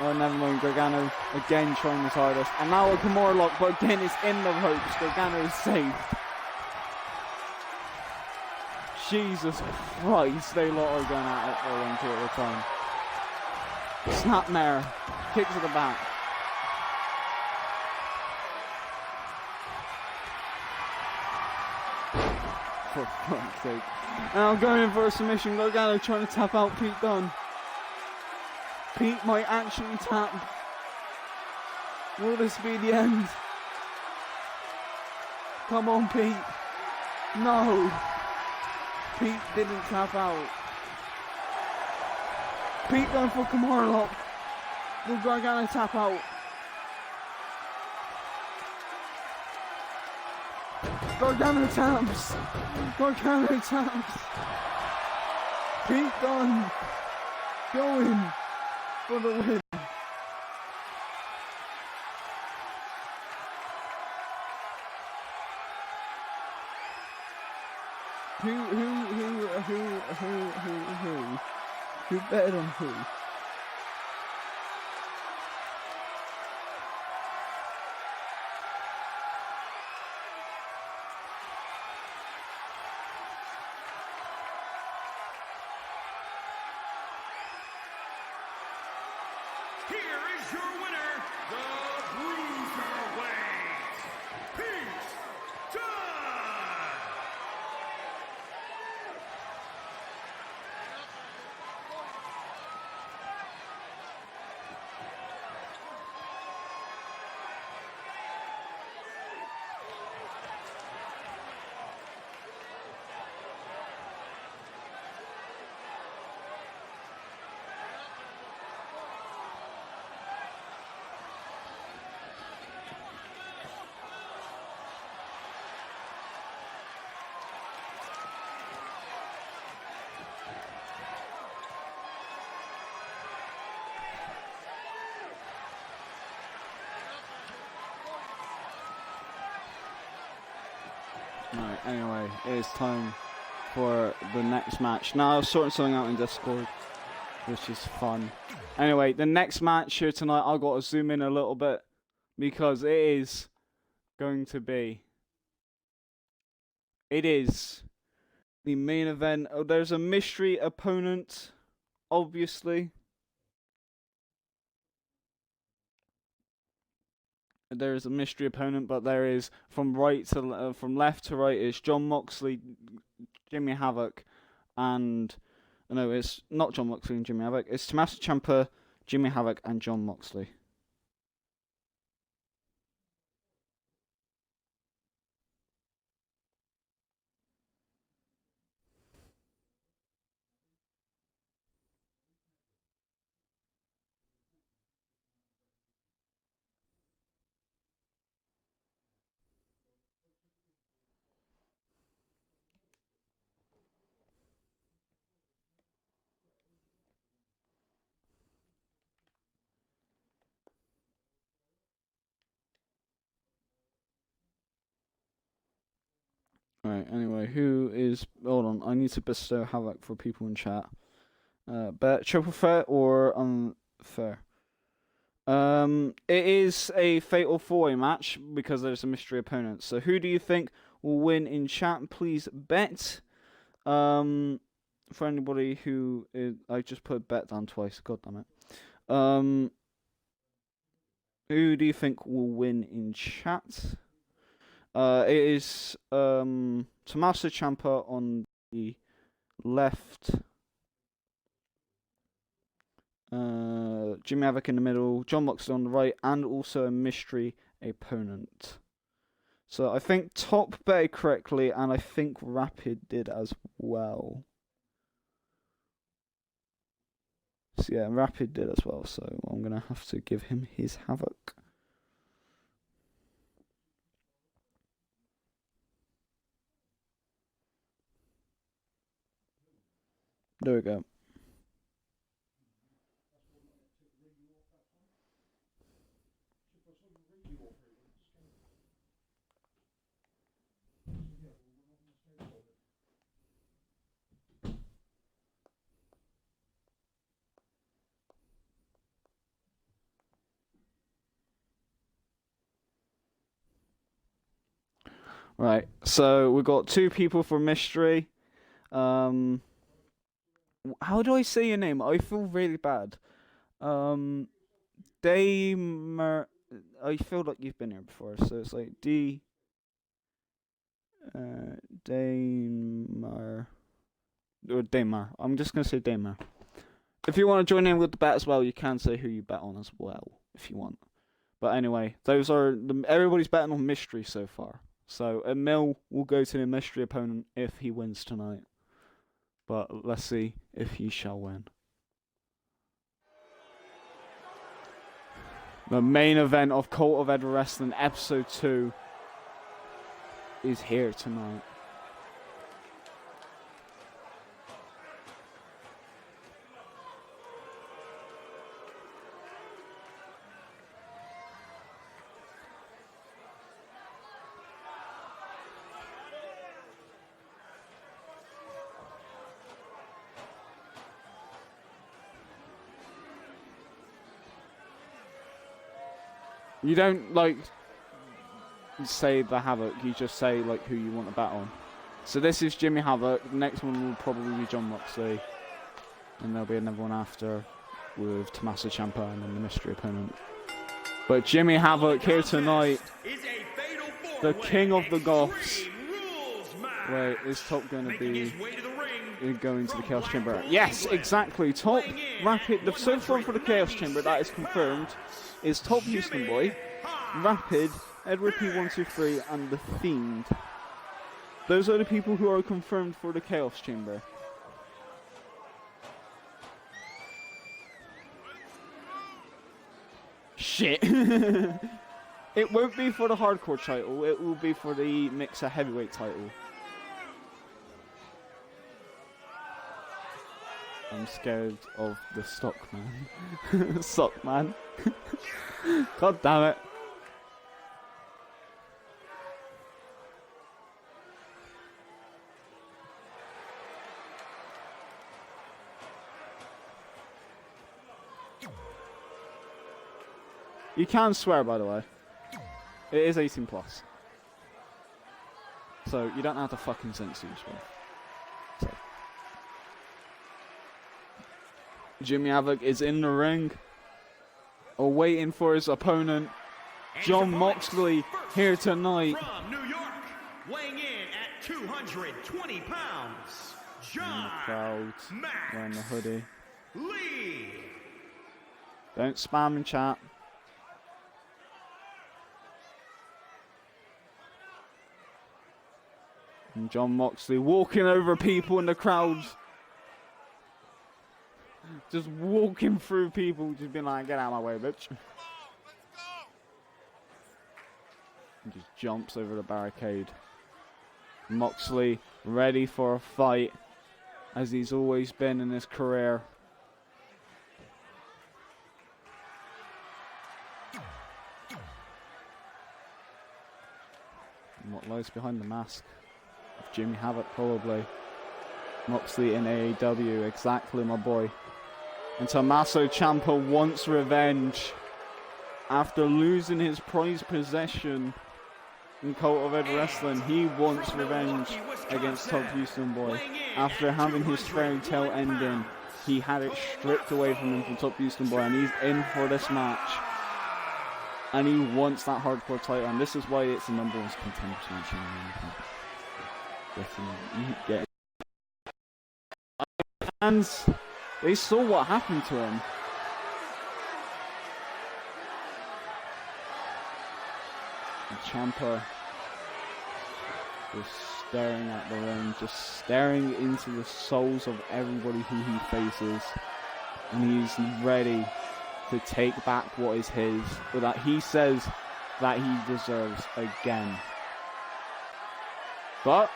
Speaker 1: Oh, never mind. Gargano again trying his hardest. And now a Kimura lock, but again it's in the ropes. Gargano is saved. Jesus Christ, they lot are going at it for a long period of time. Snapmare. Kick to the back. For fuck's sake. Now going in for a submission. Gargano trying to tap out Pete Dunne. Pete might actually tap. Will this be the end? Come on, Pete. No. Pete didn't tap out. Pete going for Kimura lock. Will Gargano tap out? Gargano taps. Gargano taps. Pete Dunne going for the win. Who bet on who?
Speaker 2: Here is your winner, the Bruiserweight, Pete Dunne.
Speaker 1: Right, anyway, it is time for the next match. Now, I was sorting something out in Discord, which is fun. Anyway, the next match here tonight, I've got to zoom in a little bit because it is going to be... It is the main event. Oh, there's a mystery opponent, obviously. There is a mystery opponent, but there is from left to right is Jon Moxley, Jimmy Havoc, and no, it's not Jon Moxley and Jimmy Havoc. It's Tommaso Ciampa, Jimmy Havoc, and Jon Moxley. Right, anyway, who is... Hold on, I need to bestow Havoc for people in chat. Bet triple threat or unfair? It is a fatal four-way match because there's a mystery opponent. So who do you think will win in chat? Please bet. For anybody who is... I just put bet down twice, god damn it. Who do you think will win in chat? It is Tommaso Ciampa on the left, Jimmy Havoc in the middle, Jon Moxley on the right, and also a mystery opponent. So I think Top bet correctly, and I think Rapid did as well. So yeah, Rapid did as well, so I'm going to have to give him his Havoc. There we go. Right, so we've got two people for mystery. How do I say your name? I feel really bad. Damer. I feel like you've been here before, so it's like Damer. Or Damer. I'm just gonna say Damer. If you want to join in with the bet as well, you can say who you bet on as well, if you want. But anyway, those are everybody's betting on mystery so far. So a mil will go to the mystery opponent if he wins tonight. But let's see if he shall win. The main event of Cult of Edward Wrestling Episode 2 is here tonight. You don't, like, say the Havoc, you just say, like, who you want to bet on. So this is Jimmy Havoc, the next one will probably be Jon Moxley, and there'll be another one after with Tommaso Ciampa and then the mystery opponent. But Jimmy Havoc here tonight, the king of the Goths. Wait, is Top going to be going to the Chaos Chamber? Yes, exactly. Top Rapid, the so far for the Chaos Chamber, that is confirmed, is Top Houston Boy, Rapid, Edward P123, and The Fiend. Those are the people who are confirmed for the Chaos Chamber. Shit. It won't be for the hardcore title, it will be for the Mixer Heavyweight title. I'm scared of the Stockman. Stockman. God damn it. You can swear, by the way. It is 18 plus. So you don't have to fucking censor yourself. So. Jimmy Havoc is in the ring, waiting for his opponent, Jon Moxley, here tonight.
Speaker 2: From New York, weighing in at 220 pounds, John
Speaker 1: Crowd wearing the hoodie.
Speaker 2: Lee.
Speaker 1: Don't spam in chat. And Jon Moxley walking over people in the crowd. Just walking through people, just being like, get out of my way, bitch. And just jumps over the barricade. Moxley ready for a fight, as he's always been in his career. And what lies behind the mask of Jimmy Havoc, probably. Moxley in AEW, exactly, my boy. And Tommaso Ciampa wants revenge after losing his prized possession in Cultivated Wrestling. He wants revenge against Top Houston Boy. After having his fairy tale ending, he had it stripped away from him from Top Houston Boy, and he's in for this match. And he wants that hardcore title, and this is why it's the number one contenders match in the fans, they saw what happened to him. And Ciampa just staring at the ring, just staring into the souls of everybody who he faces. And he's ready to take back what is his, or that he says that he deserves again. But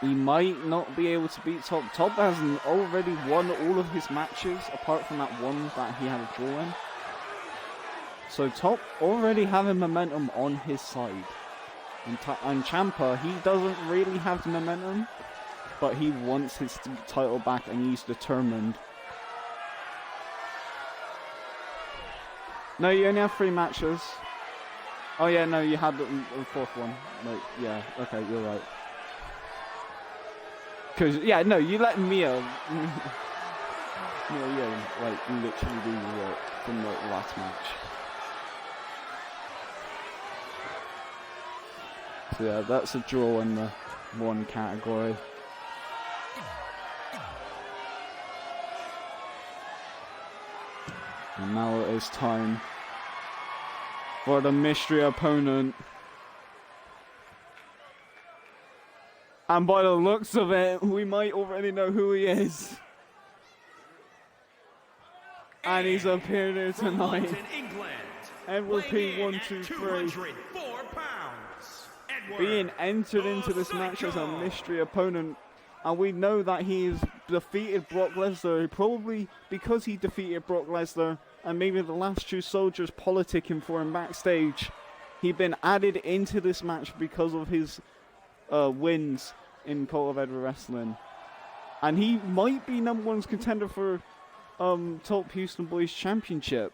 Speaker 1: he might not be able to beat Top. Top has already won all of his matches, apart from that one that he had a draw in. So Top already having momentum on his side. And Ciampa, he doesn't really have the momentum, but he wants his title back and he's determined. No, you only have 3 matches. Oh yeah, no, you had the 4th one. Like, yeah, okay, you're right. Because, yeah, no, you let Mia, like, literally do the work from the last match. So, yeah, that's a draw in the 1 category. And now it is time for the mystery opponent. And by the looks of it, we might already know who he is. And he's appeared here tonight. MVP 123. Being entered into this match as a mystery opponent. And we know that he's defeated Brock Lesnar, probably because he defeated Brock Lesnar and maybe the last 2 soldiers politicking for him backstage. He'd been added into this match because of his wins in Cultivated Wrestling. And he might be number 1 contender for Top Houston Boys Championship.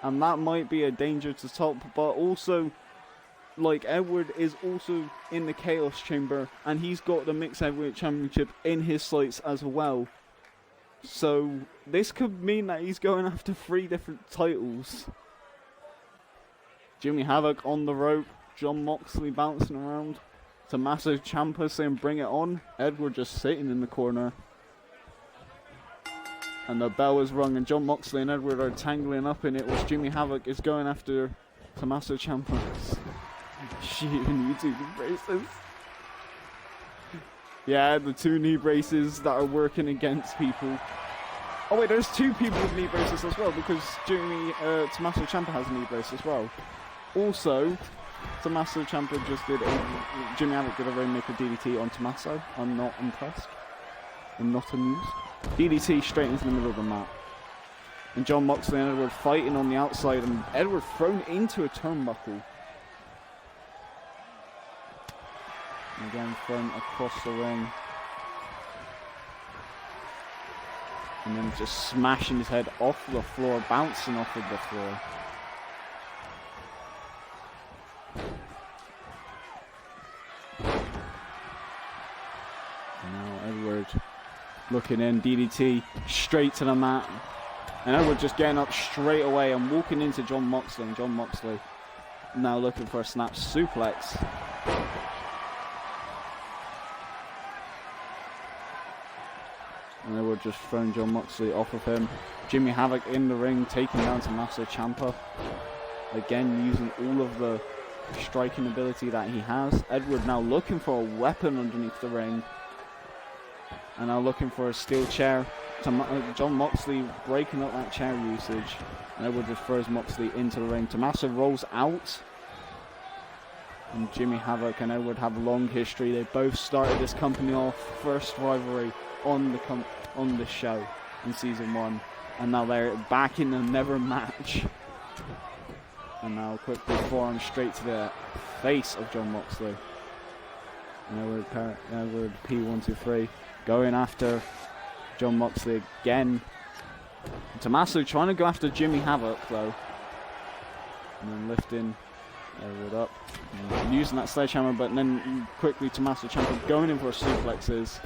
Speaker 1: And that might be a danger to Top, but also, like, Edward is also in the Chaos Chamber, and he's got the Mixed Heavyweight Championship in his sights as well. So, this could mean that he's going after 3 different titles. Jimmy Havoc on the rope, Jon Moxley bouncing around, Tommaso Ciampa saying bring it on, Edward just sitting in the corner. And the bell is rung, and Jon Moxley and Edward are tangling up in it, whilst Jimmy Havoc is going after Tommaso Ciampa's shooting YouTube braces. Yeah, the 2 knee braces that are working against people. Oh wait, there's 2 people with knee braces as well, because Tommaso Ciampa has a knee brace as well. Also, Tommaso Ciampa just did Jimmy Havoc did a Rainmaker DDT on Tommaso. I'm not impressed. I'm not amused. DDT straight into the middle of the mat. And Jon Moxley and Edward fighting on the outside, and Edward thrown into a turnbuckle. And again thrown across the ring. And then just smashing his head off the floor, bouncing off of the floor. And now Edward looking in, DDT straight to the mat. And Edward just getting up straight away and walking into Jon Moxley. And Jon Moxley now looking for a snap suplex. And Edward just throwing Jon Moxley off of him. Jimmy Havoc in the ring, taking down Tommaso Ciampa. Again, using all of the striking ability that he has. Edward now looking for a weapon underneath the ring. And now looking for a steel chair. Jon Moxley breaking up that chair usage. And Edward just throws Moxley into the ring. Tommaso rolls out. And Jimmy Havoc and Edward have a long history. They both started this company off. First rivalry on the show in season 1, and now they're back in another match. And now quickly forearm straight to the face of Jon Moxley. And Edward P123 going after Jon Moxley again. And Tommaso trying to go after Jimmy Havoc though, and then lifting Edward up, and using that sledgehammer, but then quickly Tommaso Ciampa going in for suplexes.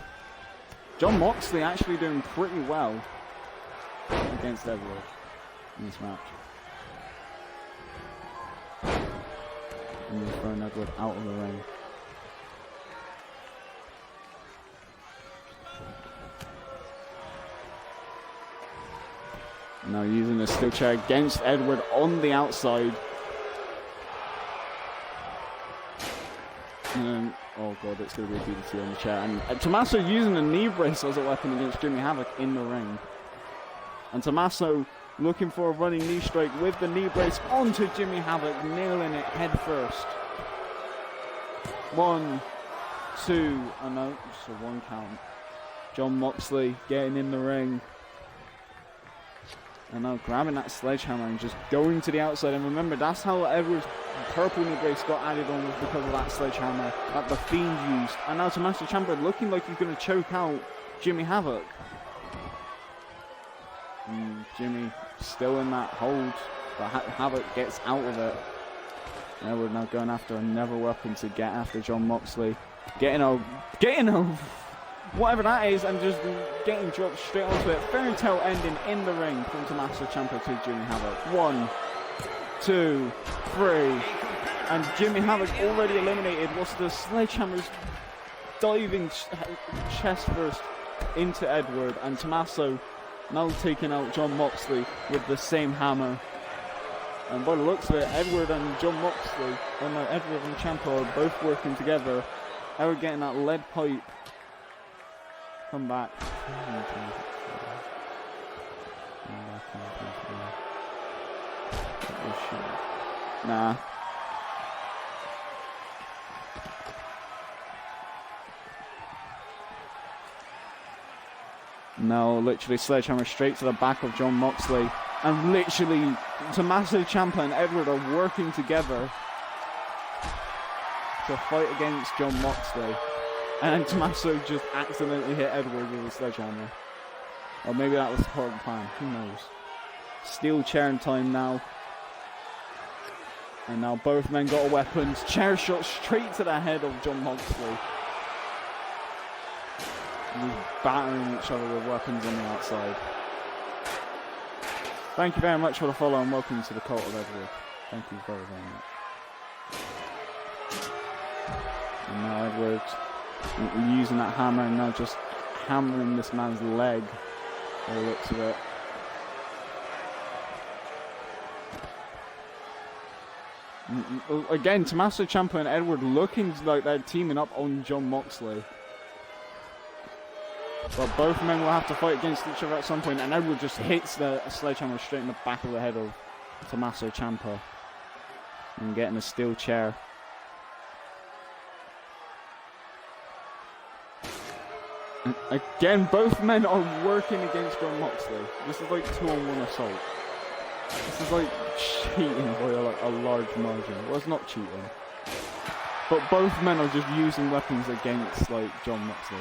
Speaker 1: Jon Moxley actually doing pretty well against Edward in this match. And he's throwing Edward out of the ring. Now using the steel chair against Edward on the outside. And then, oh god, it's going to be a DDT on the chair. And Tommaso using the knee brace as a weapon against Jimmy Havoc in the ring. And Tommaso looking for a running knee strike with the knee brace onto Jimmy Havoc, nailing it head first. 1, 2, oh no, just a 1 count. Jon Moxley getting in the ring. And now grabbing that sledgehammer and just going to the outside. And remember, that's how Edward's purple knee brace got added on, was because of that sledgehammer that the Fiend used. And now Tommaso Ciampa looking like he's going to choke out Jimmy Havoc. And Jimmy still in that hold, but Havoc gets out of it. And Edward now going after another weapon to get after Jon Moxley. Getting a whatever that is, and just getting dropped straight onto it. Fairy tale ending in the ring from Tommaso Ciampa to Jimmy Havoc. 1, 2, 3. And Jimmy Havoc already eliminated. Was the sledgehammer's diving chest first into Edward, and Tommaso now taking out Jon Moxley with the same hammer. And by the looks of it, Edward and Jon Moxley, or no, Edward and Ciampa are both working together. Edward getting that lead pipe. Come back. Nah. No, literally sledgehammer straight to the back of Jon Moxley. And literally, Tommaso Ciampa and Edward are working together to fight against Jon Moxley. And Tommaso just accidentally hit Edward with a sledgehammer. Or maybe that was part of the plan, who knows. Steel chair in time now. And now both men got weapons. Chair shot straight to the head of Jon Moxley. And he's battering each other with weapons on the outside. Thank you very much for the follow and welcome to the Cult of Edward. Thank you very, very much. And now Edward using that hammer and now just hammering this man's leg by the looks of it. Again, Tommaso Ciampa and Edward looking like they're teaming up on Jon Moxley. But both men will have to fight against each other at some point, and Edward just hits the sledgehammer straight in the back of the head of Tommaso Ciampa. And getting a steel chair. And again, both men are working against Jon Moxley. This is like 2-on-1 assault. This is like cheating by a large margin. Well, it's not cheating. But both men are just using weapons against like Jon Moxley.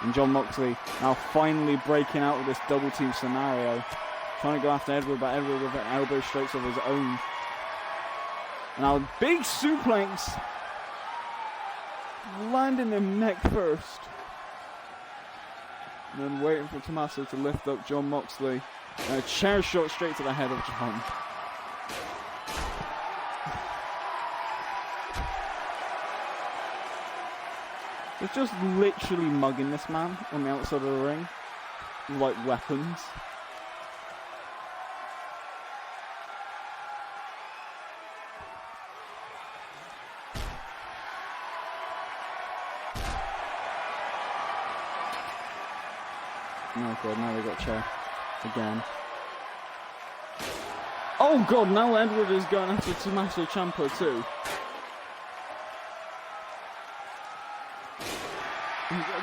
Speaker 1: And John Moxley now finally breaking out of this double team scenario. Trying to go after Edward, but Edward with an elbow strikes of his own. Now big suplex. Landing him neck first. And then waiting for Tommaso to lift up John Moxley. And a chair shot straight to the head of John. They're just literally mugging this man on the outside of the ring. Like weapons. Oh god, now we got chair again. Oh god, now Edward is going after Tommaso Ciampa too.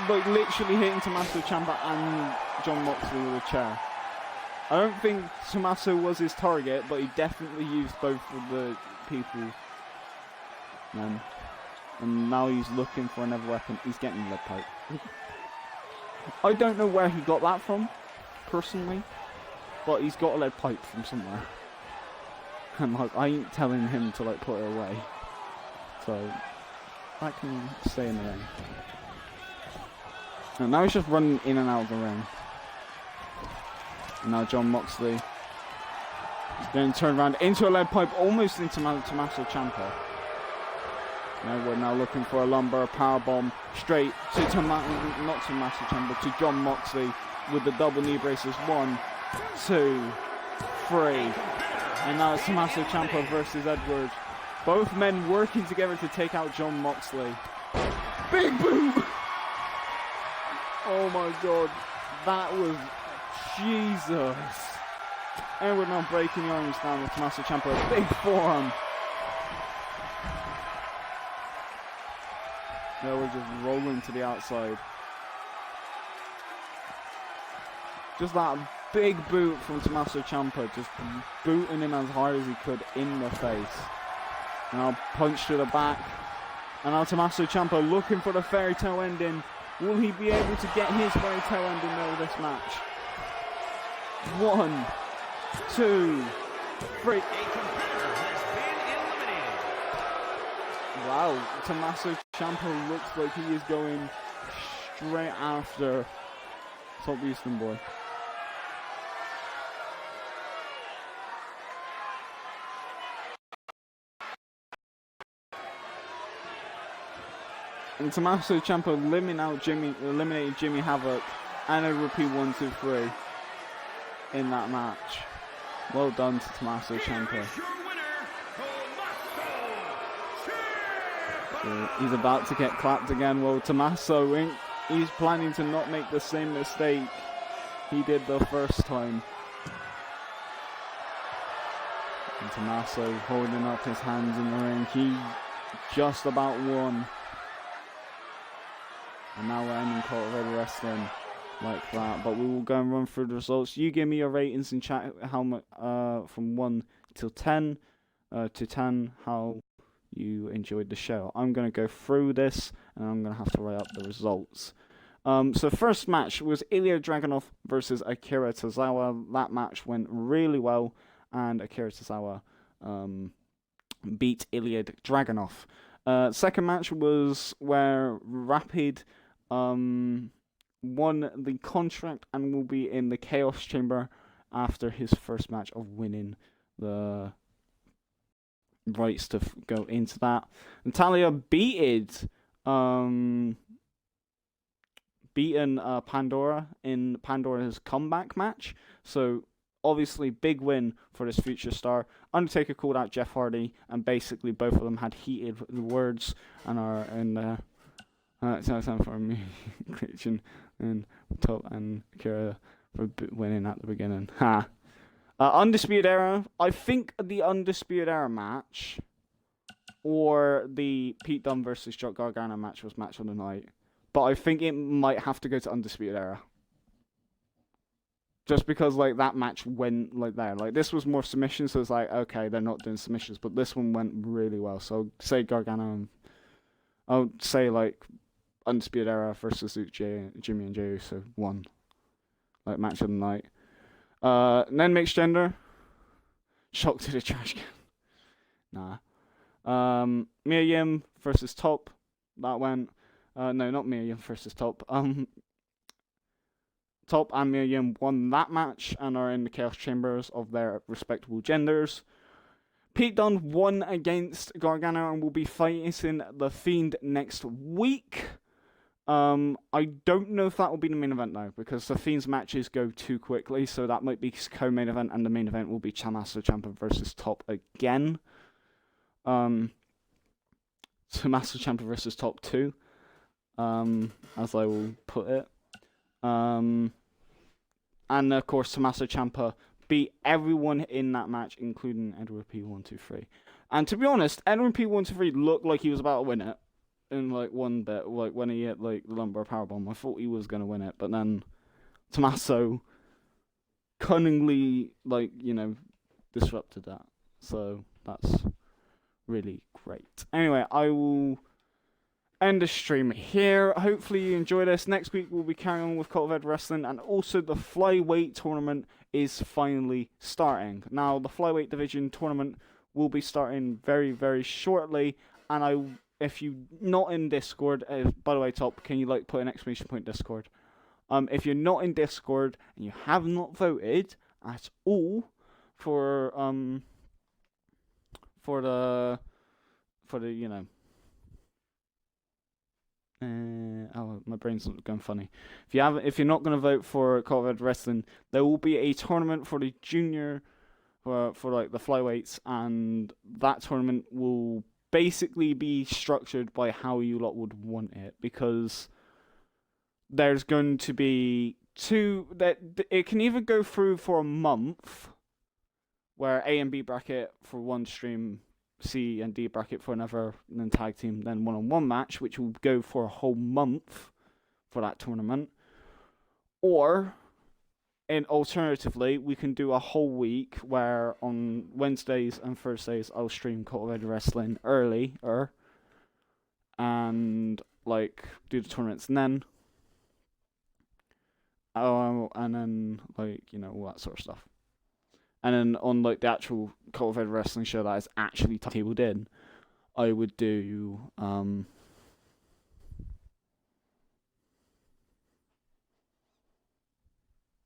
Speaker 1: Like literally hitting Tommaso Ciampa and John Moxley with a chair. I don't think Tommaso was his target, but he definitely used both of the people. And now he's looking for another weapon. He's getting lead pipe. I don't know where he got that from, personally, but he's got a lead pipe from somewhere. And like, I ain't telling him to like put it away. So that can stay in the ring. And now he's just running in and out of the ring. And now John Moxley is going to turn around into a lead pipe, almost into Tommaso Ciampa. Now we're now looking for a lumbar powerbomb straight to not Tommaso Ciampa, to John Moxley with the double knee braces. 1, 2, 3. And now it's Tommaso Ciampa versus Edward. Both men working together to take out John Moxley. Big boot! Oh my god, that was Jesus. And we're now breaking the arms down with Tommaso Ciampa. Big forearm. Now we're just rolling to the outside. Just that big boot from Tommaso Ciampa, just booting him as hard as he could in the face. Now punch to the back. And now Tommaso Ciampa looking for the fairy tale ending. Will he be able to get his fairy tale ending out of this match? 1, 2, 3. Wow, Tommaso Ciampa looks like he is going straight after Top Houston Boy. And Tommaso Ciampa eliminated Jimmy Havoc and a repeat 1, 2, 3 in that match. Well done to Tommaso Ciampa. So he's about to get clapped again. Well, Tommaso, he's planning to not make the same mistake he did the first time. And Tommaso holding up his hands in the ring. He just about won. And now we're ending COEW Wrestling like that. But we will go and run through the results. You give me your ratings in chat, how much from 1 till 10 to 10, how you enjoyed the show. I'm going to go through this and I'm going to have to write up the results. So first match was Ilya Dragunov versus Akira Tozawa. That match went really well and Akira Tozawa beat Ilya Dragunov. Second match was where Rapid won the contract and will be in the Chaos Chamber after his first match of winning the rights to go into that. Natalia beaten Pandora in Pandora's comeback match. So obviously big win for this future star. Undertaker called out Jeff Hardy, and basically both of them had heated words and are in the time for me Christian and Top and Kira for winning at the beginning. Ha. Undisputed Era. I think the Undisputed Era match or the Pete Dunne versus Jock Gargano match was match of the night. But I think it might have to go to Undisputed Era. Just because like that match went like there. Like this was more submissions, so it's like, okay, they're not doing submissions, but this one went really well. So say Gargano and I'll say like Undisputed Era versus Jimmy and Jey Uso won. Like, match of the night. Then mixed gender. Shock to the trash can. Nah. Mia Yim versus Top. That went. No, not Mia Yim versus Top. Top and Mia Yim won that match and are in the Chaos Chambers of their respectable genders. Pete Dunne won against Gargano and will be fighting The Fiend next week. I don't know if that will be the main event though, because The Fiend's matches go too quickly, so that might be co-main event, and the main event will be Tommaso Ciampa versus Top again. Tommaso Ciampa versus Top 2, as I will put it. And of course, Tommaso Ciampa beat everyone in that match, including Edward P123. And to be honest, Edward P123 looked like he was about to win it in like one bit, like when he hit like the lumbar powerbomb. I thought he was gonna win it, but then Tommaso cunningly, like, you know, disrupted that. So that's really great. Anyway, I will end the stream here. Hopefully you enjoy this. Next week we'll be carrying on with Cultivated Wrestling, and also the flyweight tournament is finally starting. Now the flyweight division tournament will be starting very, very shortly, and if you're not in Discord, by the way, Top, can you like put an exclamation point Discord? If you're not in Discord and you have not voted at all for the you know. Oh, my brain's going funny. If you're not going to vote for Cultivated Wrestling, there will be a tournament for the junior, for like the flyweights, and that tournament will basically be structured by how you lot would want it, because there's going to be it can either go through for a month, where A and B bracket for one stream, C and D bracket for another, and then tag team, then one-on-one match, which will go for a whole month for that tournament. Or, alternatively, we can do a whole week where on Wednesdays and Thursdays I'll stream Cultivated Wrestling earlier and like do the tournaments, and then like, you know, all that sort of stuff. And then on like the actual Cultivated Wrestling show that is actually tabled in, I would do oh,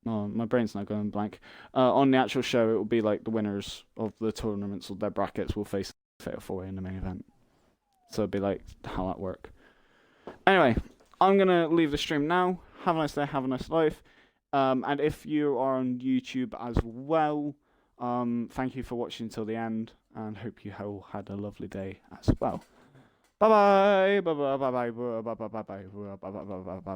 Speaker 1: my brain's now going blank. On the actual show, it will be like the winners of the tournaments or their brackets will face Fatal 4 in the main event. So it'd be like how that work. Anyway, I'm gonna leave the stream now. Have a nice day. Have a nice life. And if you are on YouTube as well, thank you for watching till the end, and hope you all had a lovely day as well. Bye bye. Bye bye. Bye bye. Bye bye. Bye bye. Bye bye. Bye bye. Bye bye.